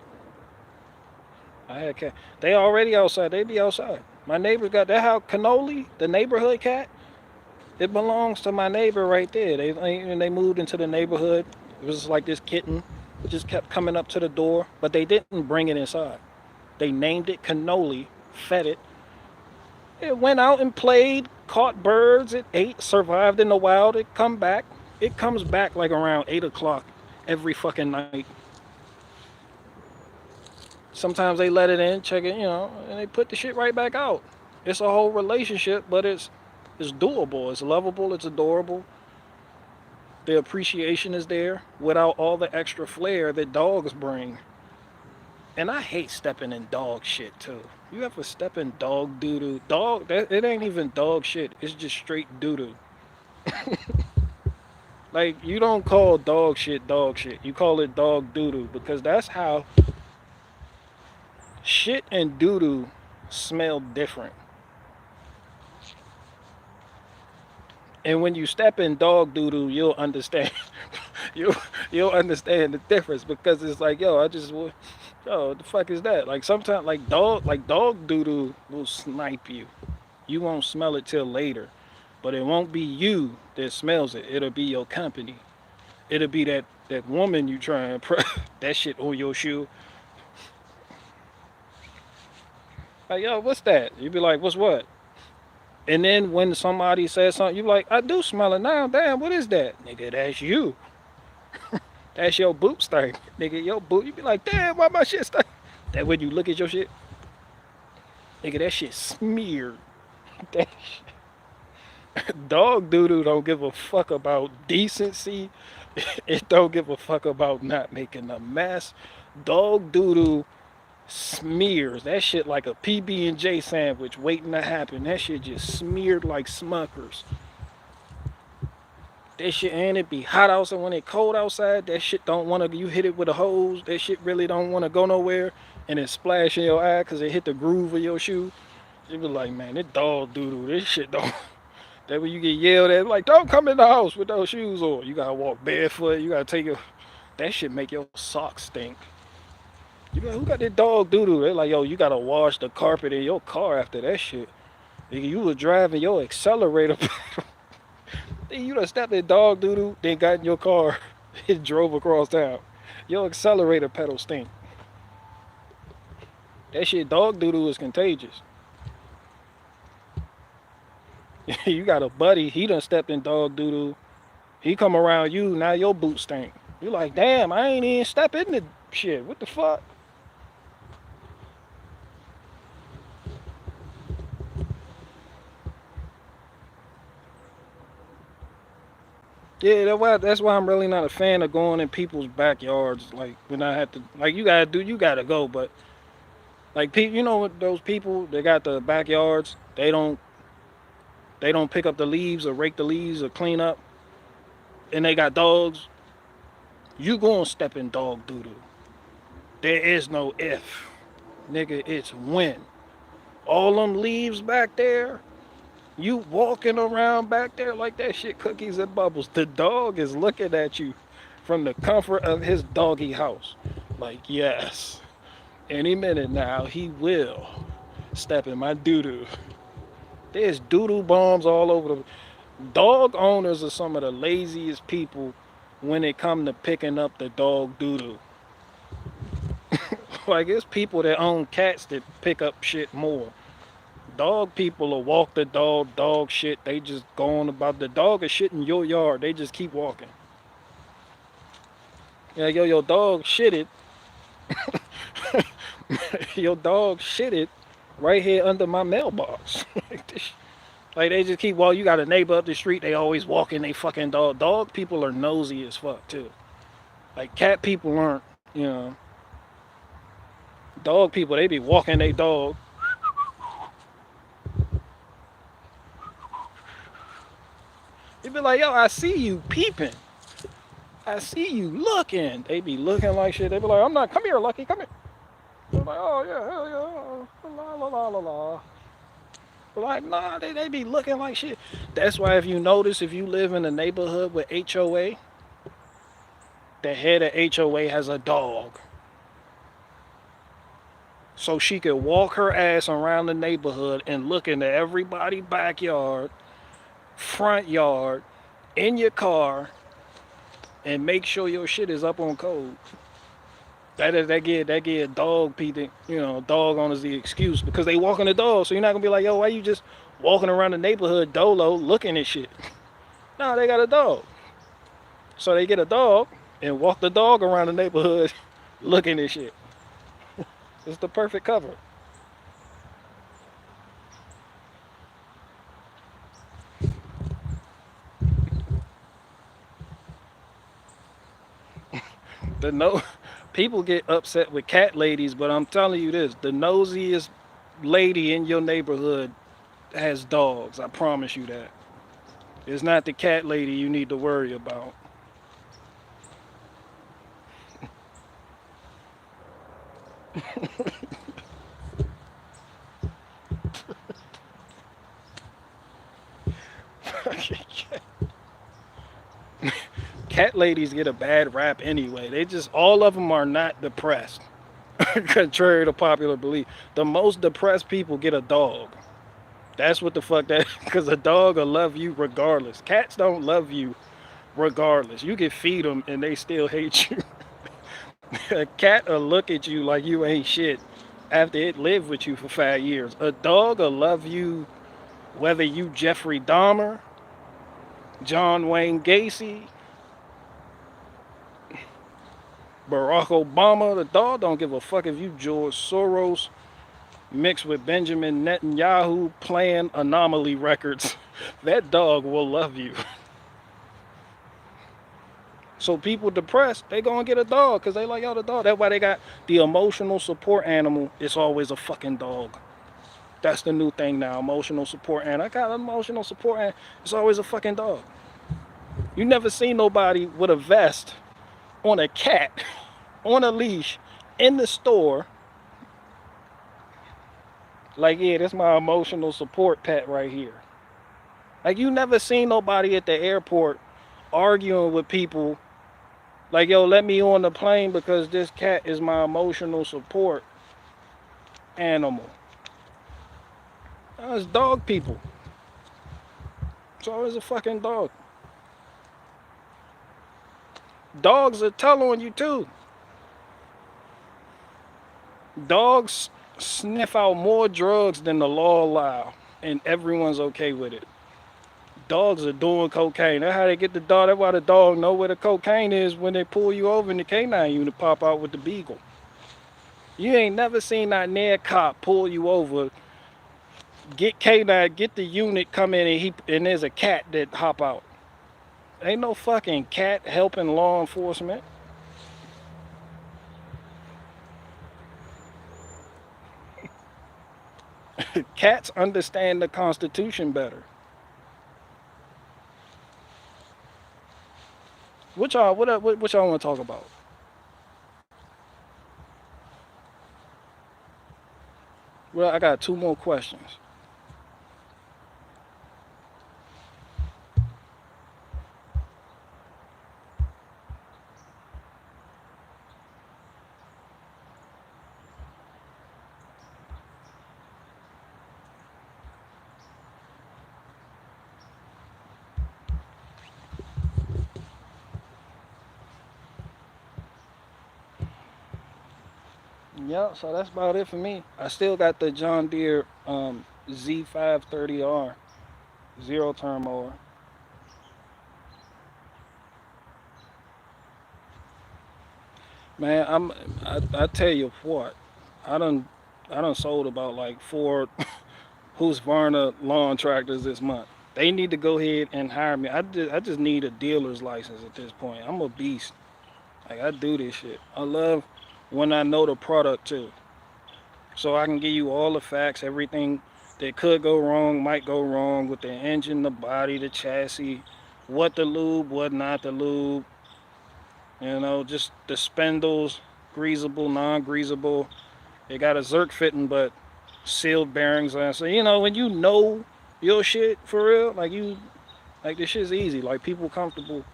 I had cat. They already outside. They be outside. My neighbors got that house cannoli, the neighborhood cat. It belongs to my neighbor right there. They moved into the neighborhood. It was like this kitten. It just kept coming up to the door, but they didn't bring it inside. They named it cannoli, fed it. It went out and played, caught birds. It ate, survived in the wild. It come back. It comes back like around 8 o'clock every fucking night. Sometimes they let it in, check it, and they put the shit right back out. It's a whole relationship, but it's doable. It's lovable. It's adorable. The appreciation is there without all the extra flair that dogs bring. And I hate stepping in dog shit too. You ever step in dog doo doo? It ain't even dog shit. It's just straight doo doo. Like you don't call dog shit dog shit. You call it dog doo doo because that's how shit and doo doo smell different. And when you step in dog doo doo, you'll understand. you you'll understand the difference because it's like, what the fuck is that? Like sometimes, like dog doo doo will snipe you. You won't smell it till later, but it won't be you that smells it. It'll be your company. It'll be that woman you try and that shit on your shoe. Like, yo, what's that? You be like, what's what? And then when somebody says something, you be like, I do smell it now. Damn, what is that? Nigga, that's you. That's your boot stink. Nigga, your boot. You be like, damn, why my shit stink? That when you look at your shit, nigga, that shit smeared. That dog doo-doo don't give a fuck about decency. It don't give a fuck about not making a mess. Dog doo-doo smears. That shit like a PB&J sandwich waiting to happen. That shit just smeared like Smuckers. That shit, and it be hot outside when it cold outside. That shit don't want to, you hit it with a hose. That shit really don't want to go nowhere. And it splash in your eye because it hit the groove of your shoe. You be like, man, this dog doo-doo, this shit don't. That when you get yelled at, like, don't come in the house with those shoes on. You gotta walk barefoot. You gotta take your, that shit make your socks stink. You be like, who got that dog doo-doo? They're like, yo, you gotta wash the carpet in your car after that shit. Nigga, you was driving your accelerator pedal. Then you done stepped in dog doo-doo, then got in your car and drove across town. Your accelerator pedal stink. That shit, dog doo-doo is contagious. You got a buddy, he done stepped in dog doo-doo. He come around you, now your boot stink. You like, damn, I ain't even step in the shit. What the fuck? Yeah, that's why I'm really not a fan of going in people's backyards. Like when I have to, like you gotta go. But like you know what, those people they got the backyards. They don't pick up the leaves or rake the leaves or clean up, and they got dogs. You gonna step in dog doo doo. There is no if, nigga. It's when. All them leaves back there. You walking around back there like that shit cookies and bubbles. The dog is looking at you from the comfort of his doggy house. Like, yes, any minute now he will step in my doo-doo. There's doo-doo bombs all over the dog owners are some of the laziest people when it come to picking up the dog doo-doo. Like it's people that own cats that pick up shit more. Dog people will walk the dog shit. They just go on about the dog is shit in your yard. They just keep walking. Yeah, yo, your dog shitted. Your dog shitted right here under my mailbox. Like they just keep you got a neighbor up the street, they always walking they fucking dog. Dog people are nosy as fuck too. Like cat people aren't, you know. Dog people, they be walking their dog. They be like, yo, I see you peeping. I see you looking. They be looking like shit. They be like, I'm not, come here, Lucky, come here. They're like, oh yeah, hell yeah, la la la la la. Like, nah, they be looking like shit. That's why if you notice, if you live in a neighborhood with HOA, the head of HOA has a dog. So she could walk her ass around the neighborhood and look into everybody's backyard, front yard, in your car, and make sure your shit is up on code. That give dog people, you know, dog owners the excuse because they walking the dog. So you're not gonna be like, yo, why you just walking around the neighborhood dolo looking at shit? No, they got a dog. So they get a dog and walk the dog around the neighborhood looking at shit. It's the perfect cover. The no people get upset with cat ladies, but I'm telling you this, the nosiest lady in your neighborhood has dogs. I promise you that. It's not the cat lady you need to worry about. Cat ladies get a bad rap anyway. They just all of them are not depressed. Contrary to popular belief, the most depressed people get a dog. That's what the fuck that because a dog will love you regardless. Cats don't love you regardless. You can feed them and they still hate you. A cat will look at you like you ain't shit after it lived with you for 5 years. A dog will love you whether you Jeffrey Dahmer, John Wayne Gacy, Barack Obama. The dog don't give a fuck if you George Soros mixed with Benjamin Netanyahu playing Anomaly Records. That dog will love you. So people depressed, they gonna get a dog because they like, yo, the dog. That's why they got the emotional support animal. It's always a fucking dog. That's the new thing now, emotional support animal. I got an emotional support animal. It's always a fucking dog. You never seen nobody with a vest on a cat on a leash in the store. Like, yeah, that's my emotional support pet right here. Like, you never seen nobody at the airport arguing with people like, yo, let me on the plane because this cat is my emotional support animal. It's dog people. It's always a fucking dog. Dogs are tell on you too. Dogs sniff out more drugs than the law allow, and everyone's okay with it. Dogs are doing cocaine. That's how they get the dog. That's why the dog know where the cocaine is when they pull you over in the canine unit pop out with the beagle. You ain't never seen that near cop pull you over, get canine, get the unit, come in and there's a cat that hop out. Ain't no fucking cat helping law enforcement. Cats understand the Constitution better. What y'all want to talk about? Well, I got two more questions. Yeah, so that's about it for me. I still got the John Deere Z530R zero turn mower. Man, I tell you what, I done I done sold about like four Husqvarna lawn tractors this month. They need to go ahead and hire me. I just need a dealer's license at this point. I'm a beast. Like I do this shit. I love when I know the product too. So I can give you all the facts, everything that could go wrong, might go wrong with the engine, the body, the chassis, what to lube, what not to lube, just the spindles, greasable, non-greasable. They got a Zerk fitting, but sealed bearings on. So when you know your shit for real, like this shit's easy. Like people comfortable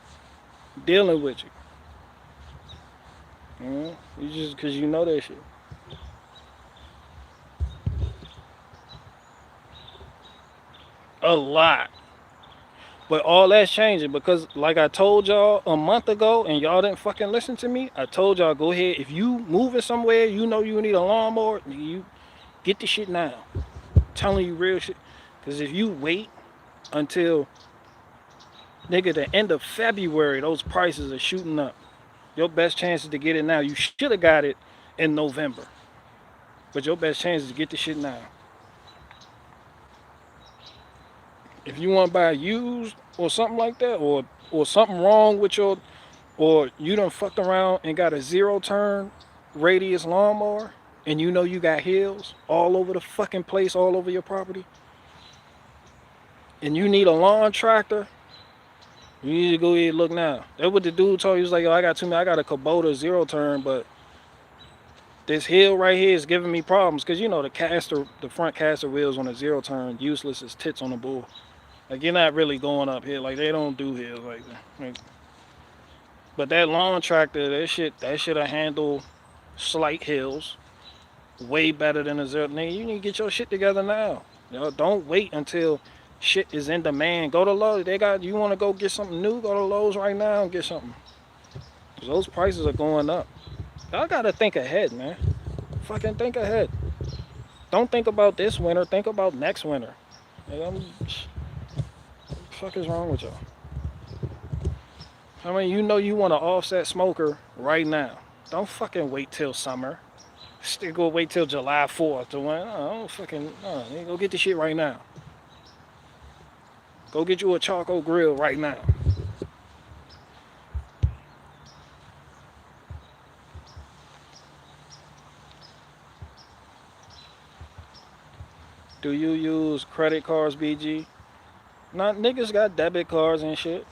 dealing with you. You just because you know that shit. A lot. But all that's changing because, like I told y'all a month ago, and y'all didn't fucking listen to me. I told y'all go ahead. If you moving somewhere, you know you need a lawnmower. You get the shit now. I'm telling you real shit. Because if you wait until nigga the end of February, those prices are shooting up. Your best chance is to get it now. You should have got it in November, but your best chance is to get the shit now. If you want to buy used or something like that, or something wrong with your, or you done fucked around and got a zero turn radius lawnmower, and you know you got hills all over the fucking place, all over your property, and you need a lawn tractor, you need to go ahead and look now. That's what the dude told you. He was like, yo, I got a Kubota zero turn, but this hill right here is giving me problems because the front caster wheels on a zero turn useless as tits on a bull. Like you're not really going up here. Like they don't do hills like that. But that lawn tractor, that shit'll handle slight hills way better than a zero. Nigga, you need to get your shit together now. Don't wait until shit is in demand. Go to Lowe's. You want to go get something new? Go to Lowe's right now and get something. Cause those prices are going up. Y'all gotta think ahead, man. Fucking think ahead. Don't think about this winter. Think about next winter. What the fuck is wrong with y'all? I mean, you want to offset smoker right now. Don't fucking wait till summer. Still go wait till July 4th to win. Oh, fucking, no. Go get the shit right now. Go get you a charcoal grill right now. Do you use credit cards, BG? Not niggas got debit cards and shit.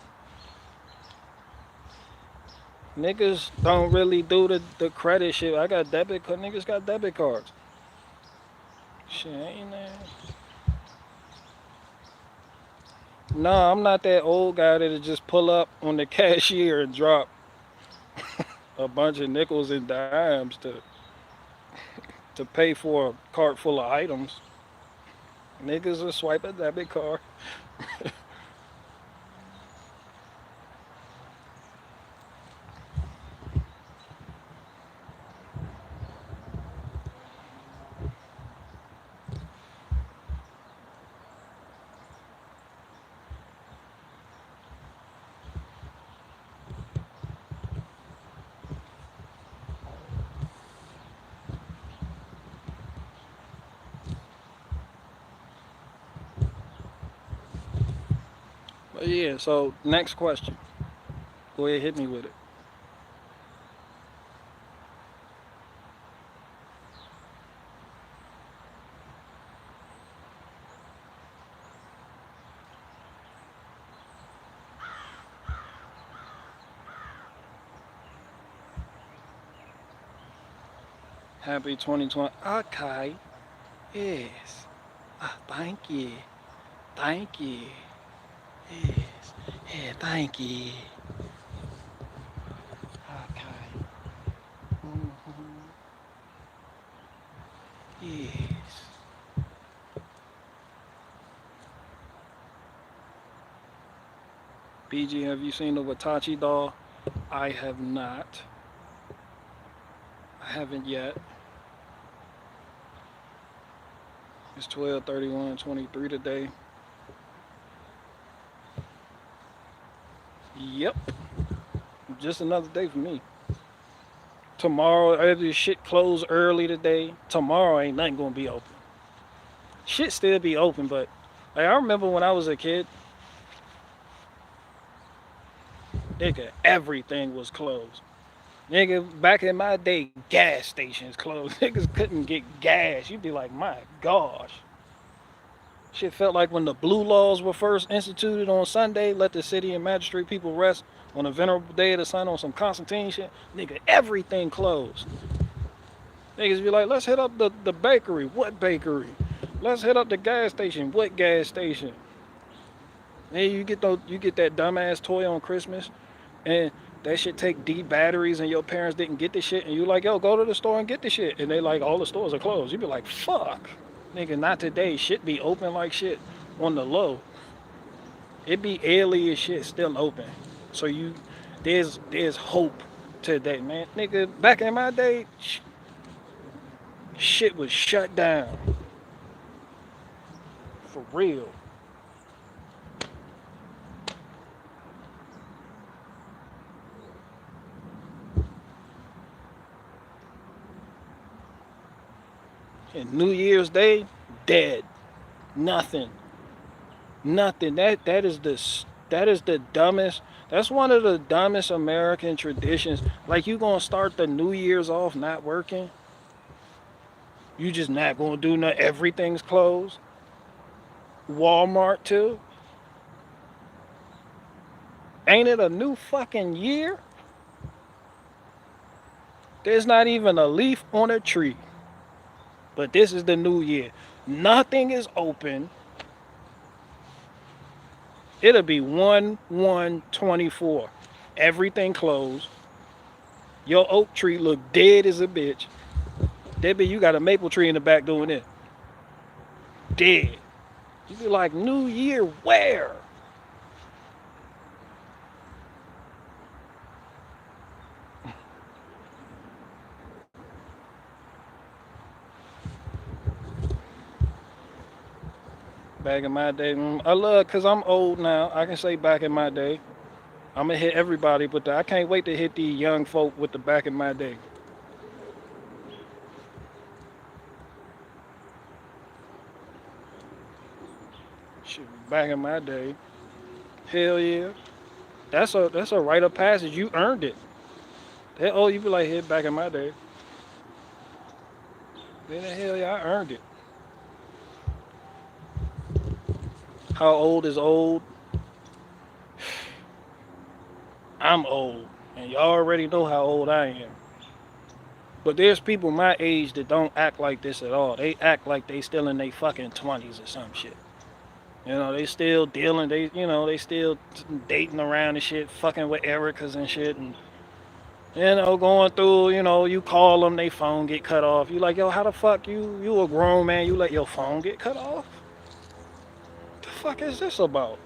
Niggas don't really do the credit shit. I got debit cards. Niggas got debit cards. Shit, ain't that? Nah, I'm not that old guy that'll just pull up on the cashier and drop a bunch of nickels and dimes to pay for a cart full of items. Niggas will swipe a debit card. But yeah, so next question. Go ahead, hit me with it. Happy 2020. Okay. Yes. Thank you. Thank you. Yes. Yeah, thank you. Okay. Mm-hmm. Yes. BG, have you seen the Watachi doll? I have not. I haven't yet. It's 12/31/23 today. Yep, just another day for me. Tomorrow, every shit closed early today. Tomorrow ain't nothing gonna be open. Shit still be open, but like, I remember when I was a kid, nigga, everything was closed. Nigga, back in my day, gas stations closed. Niggas couldn't get gas. You'd be like, my gosh. Shit felt like when the blue laws were first instituted on Sunday, let the city and magistrate people rest on the venerable day of the sun on some Constantine shit. Nigga, everything closed. Niggas be like, let's hit up the bakery. What bakery? Let's hit up the gas station. What gas station? Hey, you get that dumbass toy on Christmas, and that shit take D batteries, and your parents didn't get the shit, and you like, yo, go to the store and get the shit, and they like, all the stores are closed. You be like, fuck, nigga, not today. Shit be open like shit on the low. It be alien shit still open. So there's hope today, man. Nigga, back in my day, shit was shut down for real. And New Year's Day, dead. Nothing. Nothing. That is the dumbest. That's one of the dumbest American traditions. Like, you gonna start the New Year's off not working? You just not gonna do nothing. Everything's closed. Walmart too. Ain't it a new fucking year? There's not even a leaf on a tree. But this is the new year. Nothing is open. It'll be 1/1/24. Everything closed. Your oak tree look dead as a bitch. Debbie, you got a maple tree in the back doing it. Dead. You be like, New Year where? Back in my day, I love, cause I'm old now. I can say back in my day. I'm gonna hit everybody with that. I can't wait to hit these young folk with the back in my day. Shit, back in my day. Hell yeah. That's a rite of passage. You earned it. Oh, you be like, hit back in my day. Then hell yeah, I earned it. How old is old? I'm old. And y'all already know how old I am. But there's people my age that don't act like this at all. They act like they still in their fucking 20s or some shit. You know, they still dealing, they still dating around and shit, fucking with Ericas and shit, and, going through, you call them, they phone get cut off. You like, yo, how the fuck you a grown man, you let your phone get cut off? What the fuck is this about?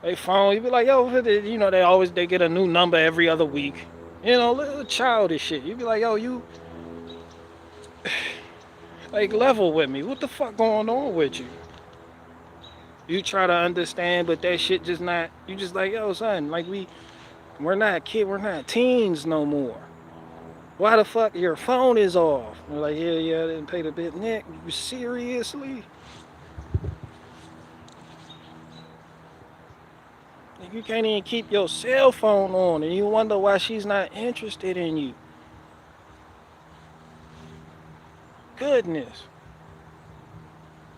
They phone, you be like, yo, they get a new number every other week. Little childish shit. You be like, yo, you, like, level with me. What the fuck going on with you? You try to understand, but that shit just not, you just like, yo, son, like, we're not we're not teens no more. Why the fuck your phone is off? We're like, yeah, I didn't pay the bit. Nick, seriously? You can't even keep your cell phone on, and you wonder why she's not interested in you. Goodness.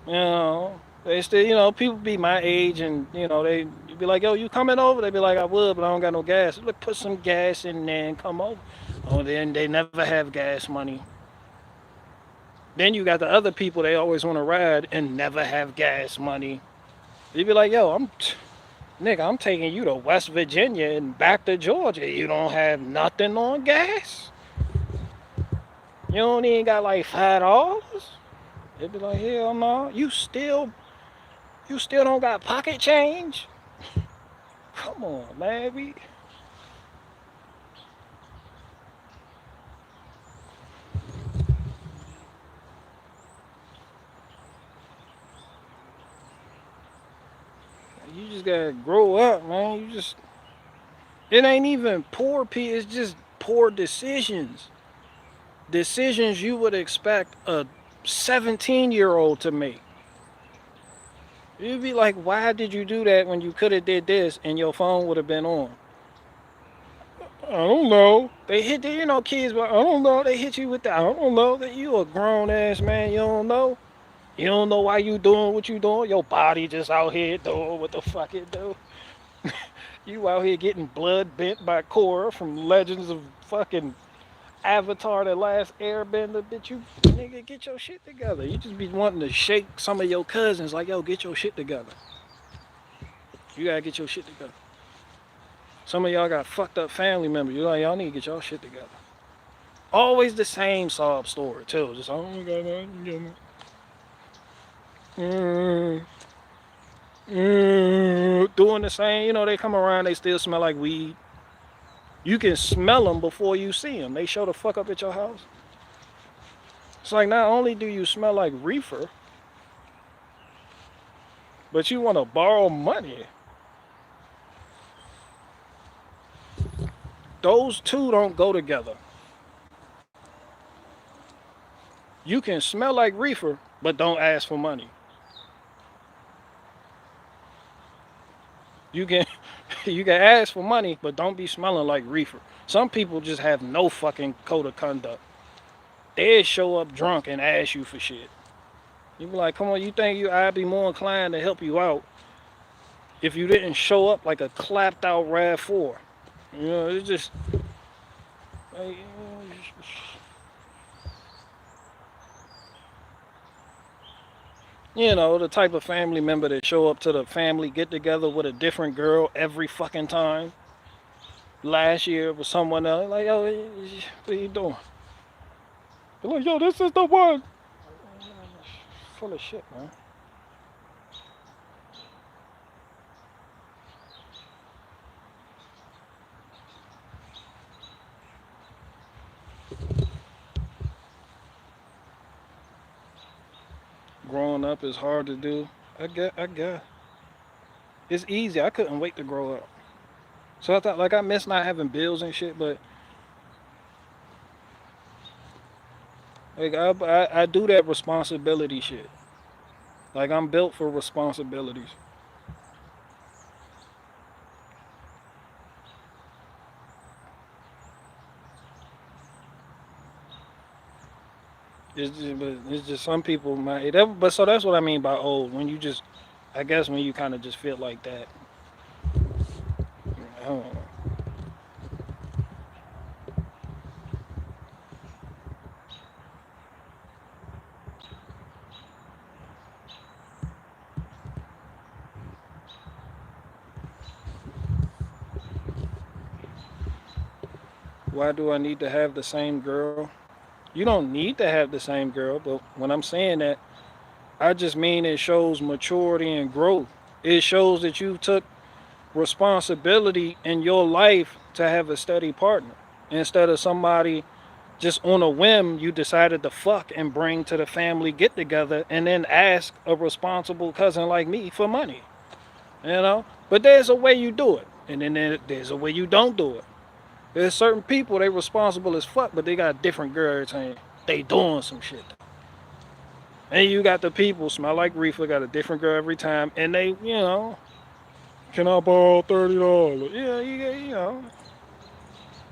They still, people be my age, and, they be like, yo, you coming over? They be like, I would, but I don't got no gas. Like, put some gas in there and come over. Oh, then they never have gas money. Then you got the other people, they always want to ride and never have gas money. You be like, yo, nigga, I'm taking you to West Virginia and back to Georgia. You don't have nothing on gas? You don't even got like $5? They be like, hell no. You still don't got pocket change? Come on, man. You just gotta grow up, man. It ain't even poor people. It's just poor decisions. Decisions you would expect a 17-year-old to make. You'd be like, why did you do that when you could have did this and your phone would have been on? I don't know. They hit the, kids, but I don't know. They hit you with that. I don't know that you a grown ass man. You don't know. You don't know why you doing what you doing. Your body just out here doing what the fuck it do. You out here getting blood bent by Korra from Legends of fucking Avatar: The Last Airbender. Bitch, you nigga, get your shit together. You just be wanting to shake some of your cousins like, yo, get your shit together. You gotta get your shit together. Some of y'all got fucked up family members. You're like, y'all need to get y'all shit together. Always the same sob story too. Just, oh my god, doing the same. They come around, they still smell like weed. You can smell them before you see them. They show the fuck up at your house. It's like, not only do you smell like reefer, but you want to borrow money. Those two don't go together. You can smell like reefer, but don't ask for money. You can ask for money, but don't be smelling like reefer. Some people just have no fucking code of conduct. They'd show up drunk and ask you for shit. You be like, come on, you think I'd be more inclined to help you out if you didn't show up like a clapped out RAV4. It's just like, the type of family member that show up to the family get together with a different girl every fucking time. Last year was someone else. Like, yo, what are you doing? They're like, yo, this is the one. Full of shit, man. Growing up is hard to do. I get. It's easy. I couldn't wait to grow up. So I thought, like, I miss not having bills and shit, but like I do that responsibility shit. Like, I'm built for responsibilities. It's just some people might. But so that's what I mean by old. When you just, I guess when you kind of just feel like that. I don't know. Why do I need to have the same girl? You don't need to have the same girl, but when I'm saying that, I just mean it shows maturity and growth. It shows that you took responsibility in your life to have a steady partner instead of somebody just on a whim you decided to fuck and bring to the family get together and then ask a responsible cousin like me for money. But there's a way you do it, and then there's a way you don't do it. There's certain people, they responsible as fuck, but they got a different girl every time they doing some shit. And you got the people smell like reefer, got a different girl every time, and they, can I borrow $30?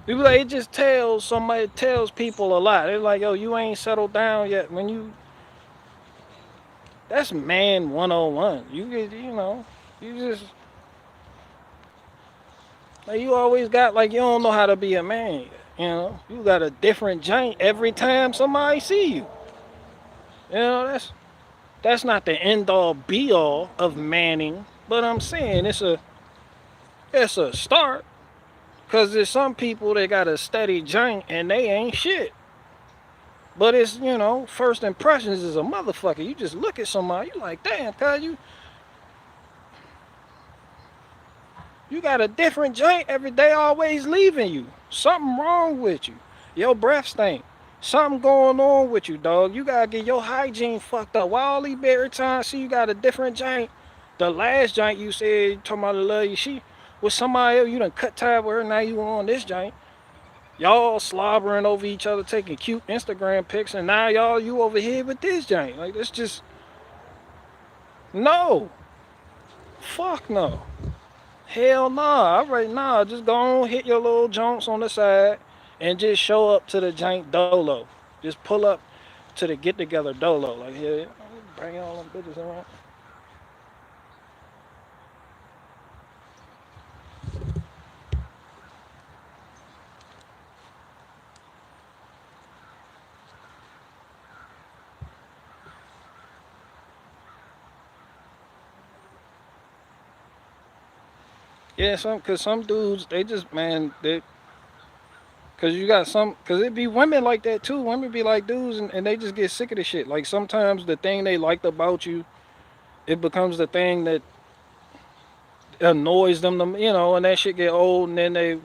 Yeah, it just tells people a lot. They're like, yo, you ain't settled down yet. That's man 101. You just, like, you always got, like, you don't know how to be a man. You got a different joint every time somebody see you. That's not the end all be all of manning, but I'm saying it's a start. Cause there's some people that got a steady joint and they ain't shit. But it's, first impressions is a motherfucker. You just look at somebody, you like, damn, cuz you got a different joint every day, always leaving you. Something wrong with you. Your breath stink. Something going on with you, dog. You gotta get your hygiene fucked up. Why all these every time I see you got a different joint, The last joint you said talking about the love you, she with somebody else. You done cut tie with her. Now you on this joint. Y'all slobbering over each other, taking cute Instagram pics, and now you over here with this joint. Like it's just no. Fuck no. Hell nah. All right, nah. Just go on, hit your little joints on the side, and just show up to the joint dolo. Just pull up to the get together dolo. Like here, bring all them bitches around. Yeah, cause some dudes they just man they cause you got some cause it be women like that too. Women be like dudes and they just get sick of the shit. Like sometimes the thing they liked about you, it becomes the thing that annoys them, and that shit get old and then they,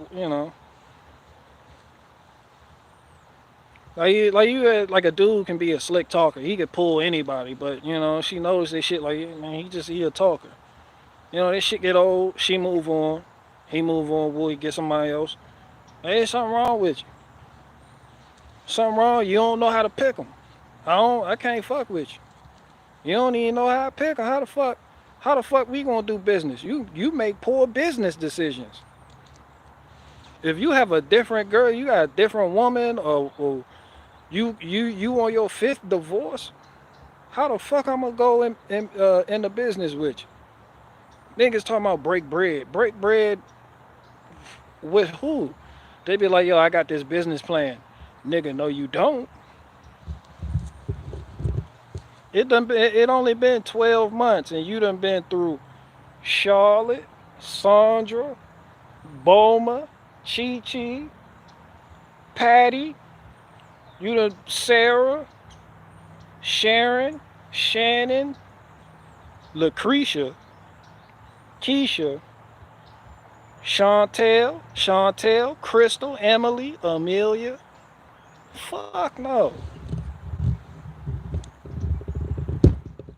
like a dude can be a slick talker. He could pull anybody, but she knows this shit like man, he a talker. This shit get old, she move on, he move on, boy, get somebody else. Hey, something wrong with you. Something wrong, you don't know how to pick them. I can't fuck with you. You don't even know how to pick them. How the fuck we gonna do business? You make poor business decisions. If you have a different girl, you got a different woman, or you on your fifth divorce, how the fuck I'm gonna go in the business with you? Niggas talking about break bread. Break bread with who? They be like, yo, I got this business plan. Nigga, no, you don't. It only been 12 months, and you done been through Charlotte, Sandra, Boma, Chi Chi, Patty, you done Sarah, Sharon, Shannon, Lucretia, Keisha, Chantel, Crystal, Emily, Amelia. Fuck no.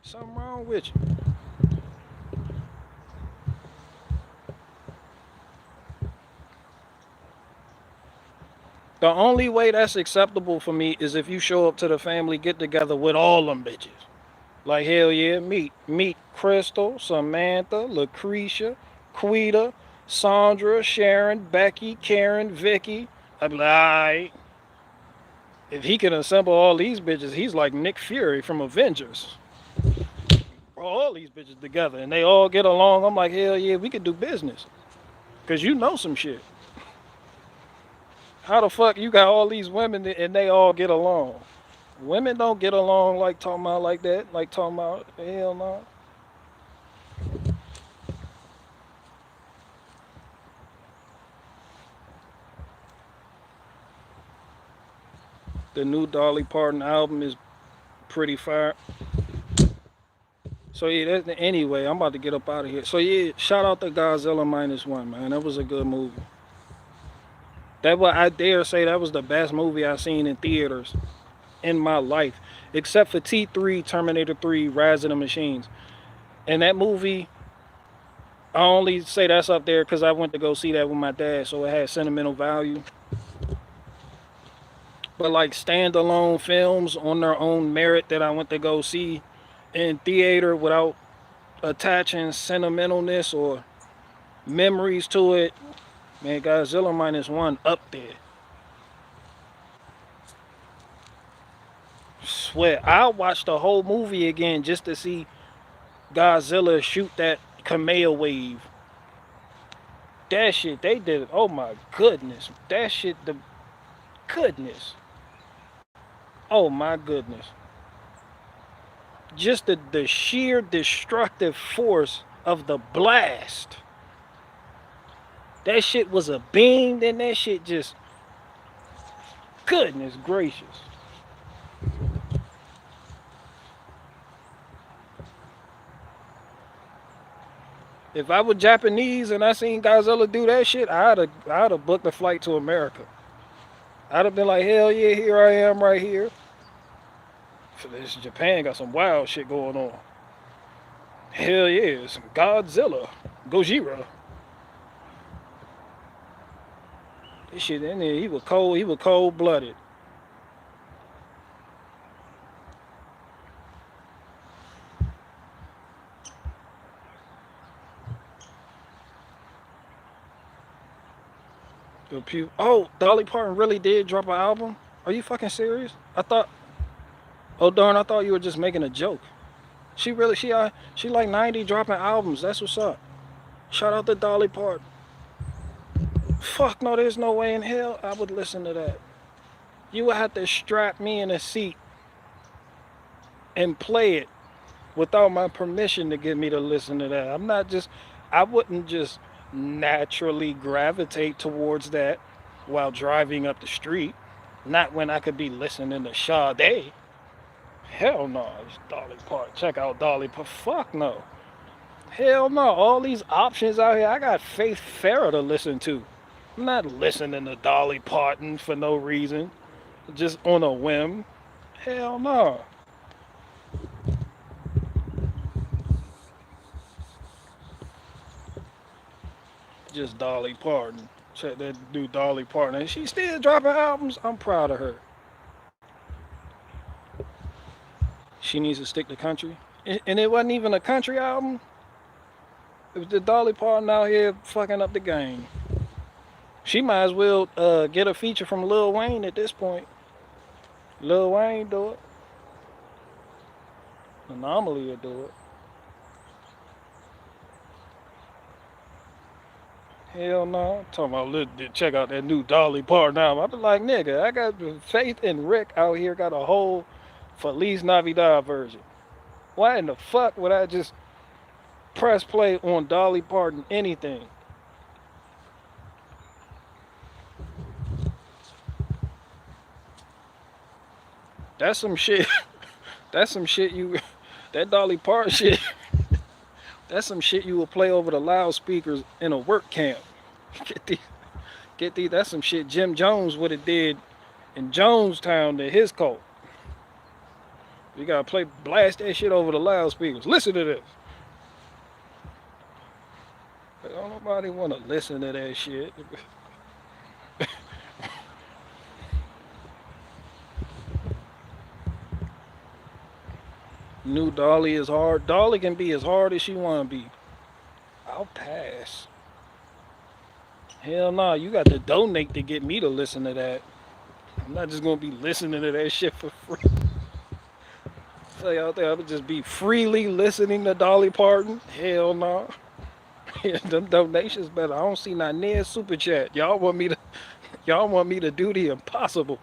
Something wrong with you. The only way that's acceptable for me is if you show up to the family get together with all them bitches. Like hell yeah, meet Crystal, Samantha, Lucretia, Quita, Sandra, Sharon, Becky, Karen, Vicky. I'd be like, alright. If he can assemble all these bitches, he's like Nick Fury from Avengers. All these bitches together and they all get along. I'm like, hell yeah, we could do business. Cause you know some shit. How the fuck you got all these women and they all get along? Women don't get along like talking about like that. Like talking about hell no. The new Dolly Parton album is pretty fire. So yeah, anyway, I'm about to get up out of here. So yeah, shout out to Godzilla -1, man. That was a good movie. I dare say that was the best movie I've seen in theaters in my life, except for T3, Terminator 3, Rise of the Machines. And that movie, I only say that's up there because I went to go see that with my dad, so it had sentimental value. But like standalone films on their own merit that I went to go see in theater without attaching sentimentalness or memories to it, man, Godzilla -1 up there. Swear, I'll watch the whole movie again just to see Godzilla shoot that Kamea wave. That shit, they did it. Oh my goodness. That shit, the goodness. Oh my goodness. Just the sheer destructive force of the blast. That shit was a beam, then that shit just, goodness gracious. If I were Japanese and I seen Godzilla do that shit, I'd have booked a flight to America. I'd have been like, hell yeah, here I am right here. This Japan got some wild shit going on. Hell yeah, some Godzilla, Gojira. This shit in there, he was cold. He was cold blooded. Oh, Dolly Parton really did drop an album? Are you fucking serious? I thought. Oh darn, I thought you were just making a joke. She really, she like 90 dropping albums. That's what's up. Shout out to Dolly Parton. Fuck no, there's no way in hell I would listen to that. You would have to strap me in a seat and play it without my permission to get me to listen to that. I wouldn't just naturally gravitate towards that while driving up the street. Not when I could be listening to Sade. Hell no, it's Dolly Parton. Check out Dolly Parton. Fuck no. Hell no. All these options out here. I got Faith Farrah to listen to. I'm not listening to Dolly Parton for no reason. Just on a whim. Hell no. Just Dolly Parton. Check that dude Dolly Parton. And she's still dropping albums. I'm proud of her. She needs to stick to country. And it wasn't even a country album. It was the Dolly Parton out here fucking up the game. She might as well get a feature from Lil Wayne at this point. Lil Wayne do it. Anomaly will do it. Hell no. I'm talking about check out that new Dolly Parton album. I be like, nigga, I got Faith and Rick out here got a whole Feliz Navidad version. Why in the fuck would I just press play on Dolly Parton anything? That's some shit. That's some shit you. That Dolly Parton shit. That's some shit you will play over the loudspeakers in a work camp. Get these. That's some shit Jim Jones would have did in Jonestown to his cult. You gotta blast that shit over the loudspeakers. Listen to this. But don't nobody want to listen to that shit. New Dolly is hard. Dolly can be as hard as she wanna be. I'll pass. Hell no, you got to donate to get me to listen to that. I'm not just gonna be listening to that shit for free. Say out there, I would just be freely listening to Dolly Parton. Hell no. Yeah, them donations better. I don't see not near super chat. Y'all want me to do the impossible.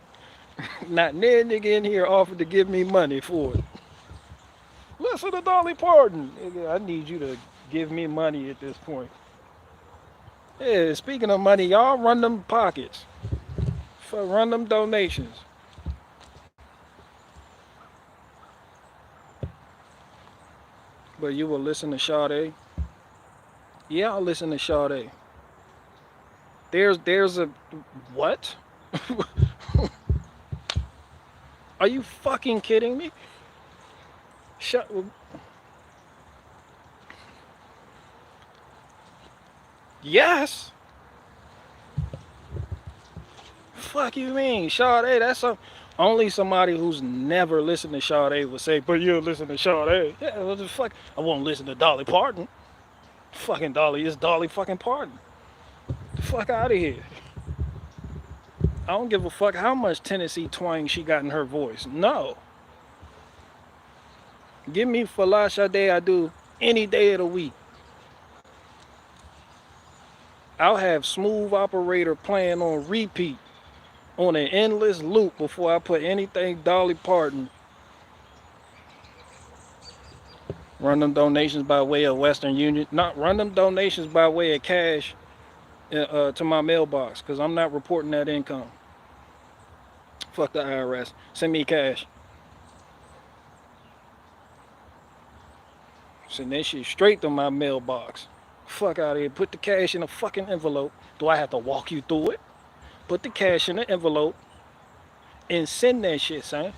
Not near nigga in here offered to give me money for it. Listen to Dolly Parton. Nigga, I need you to give me money at this point. Yeah, speaking of money, y'all run them pockets. Run them donations. But you will listen to Sade? Yeah, I'll listen to Sade. There's a what? Are you fucking kidding me? Yes. Fuck you mean? Sade, that's only somebody who's never listened to Sade would say, but you listen to Sade. Yeah, what the fuck? I won't listen to Dolly Parton. Fucking Dolly is Dolly fucking Parton. The fuck out of here. I don't give a fuck how much Tennessee twang she got in her voice. No. Give me Fela Sade I do any day of the week. I'll have Smooth Operator playing on repeat on an endless loop before I put anything Dolly Parton. Run them donations by way of Western Union. Not run them donations by way of cash to my mailbox, because I'm not reporting that income. Fuck the IRS. Send me cash. Send that shit straight to my mailbox. Fuck out of here. Put the cash in a fucking envelope. Do I have to walk you through it? Put the cash in the envelope and send that shit, son.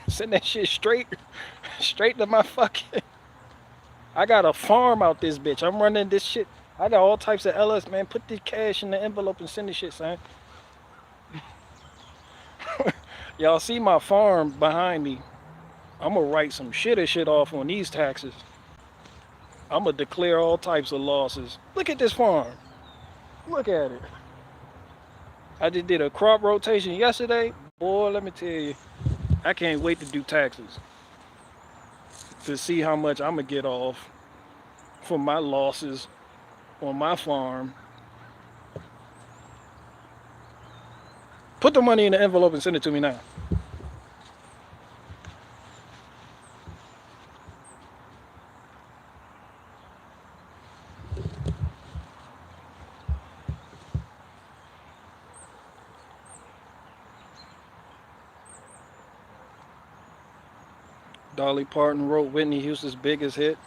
Send that shit straight. Straight to my fucking. I got a farm out this bitch. I'm running this shit. I got all types of LS, man. Put the cash in the envelope and send the shit, son. Y'all see my farm behind me. I'm gonna write some shit off on these taxes. I'm gonna declare all types of losses. Look at this farm. Look at it. I just did a crop rotation yesterday. Boy, let me tell you, I can't wait to do taxes to see how much I'm gonna get off for my losses on my farm. Put the money in the envelope and send it to me now. Dolly Parton wrote Whitney Houston's biggest hit.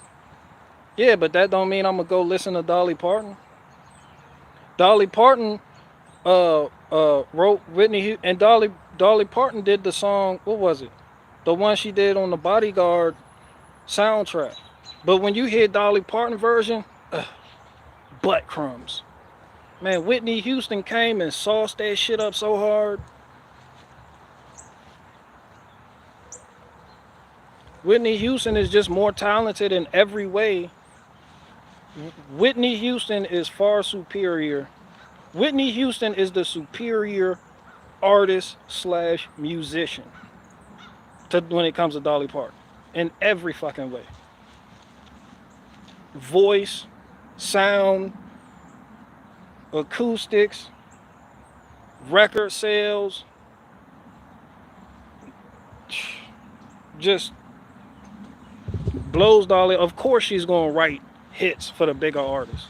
Yeah, but that don't mean I'm gonna go listen to Dolly Parton. Dolly Parton wrote Whitney and Dolly Parton did the song. What was it? The one she did on the Bodyguard soundtrack. But when you hear Dolly Parton version, butt crumbs. Man, Whitney Houston came and sauced that shit up so hard. Whitney Houston is just more talented in every way. Whitney Houston is far superior. Whitney Houston is the superior artist slash musician when it comes to Dolly Parton in every fucking way. Voice, sound, acoustics, record sales, just blows Dolly. Of course she's gonna write hits for the bigger artists.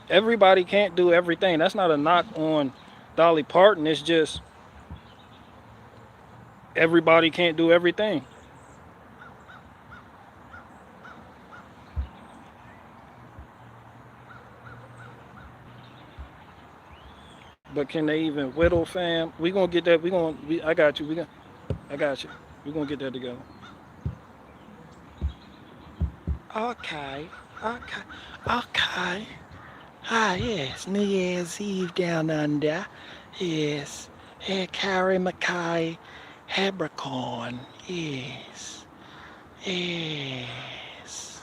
Everybody can't do everything. That's not a knock on Dolly Parton. It's just everybody can't do everything. But can they even whittle, fam? We gonna get that. I got you. I got you. We gonna get that together. Okay. Ah, yes. New Year's Eve down under. Yes. Hey, Carrie Mackay, Capricorn. Yes. Yes.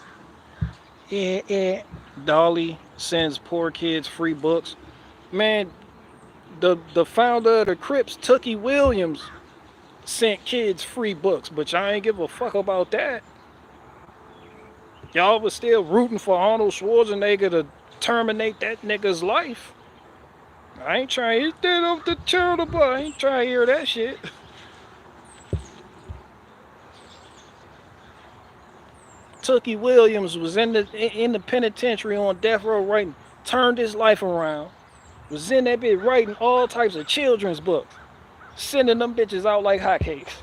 Yeah. Dolly sends poor kids free books. Man, the founder of the Crips, Tookie Williams, sent kids free books, but y'all ain't give a fuck about that. Y'all was still rooting for Arnold Schwarzenegger to terminate that nigga's life. I ain't trying to hear that off the charitable. I ain't trying to hear that shit. Tookie Williams was in the penitentiary on death row writing, turned his life around. Was in that bitch writing all types of children's books, sending them bitches out like hotcakes,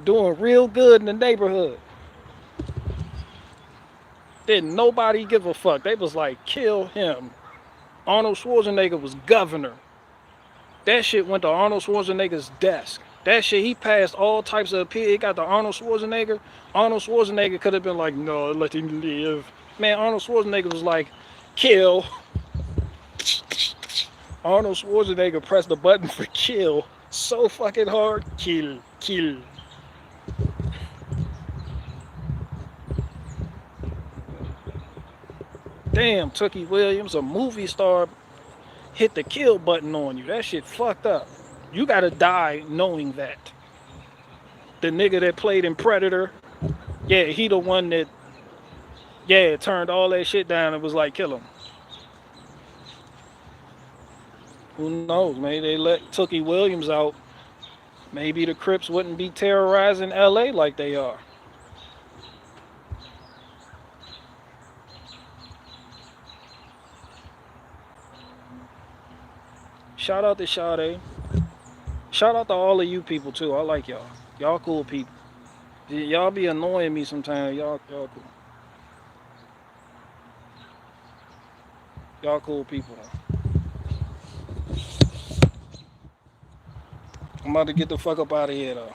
doing real good in the neighborhood. Didn't nobody give a fuck. They was like, kill him. Arnold Schwarzenegger was governor. That shit went to Arnold Schwarzenegger's desk. That shit, he passed all types of appeal. It got to Arnold Schwarzenegger. Arnold Schwarzenegger could have been like, no, let him live. Man, Arnold Schwarzenegger was like, kill. Arnold Schwarzenegger pressed the button for kill so fucking hard. Kill. Damn, Tookie Williams, a movie star, hit the kill button on you. That shit fucked up. You gotta die knowing that. The nigga that played in Predator, yeah, he the one that, yeah, turned all that shit down and was like, kill him. Who knows? Maybe they let Tookie Williams out. Maybe the Crips wouldn't be terrorizing LA like they are. Shout out to Sade. Shout out to all of you people too. I like y'all. Y'all cool people. Y'all be annoying me sometimes. Y'all cool. Y'all cool people though. I'm about to get the fuck up out of here though.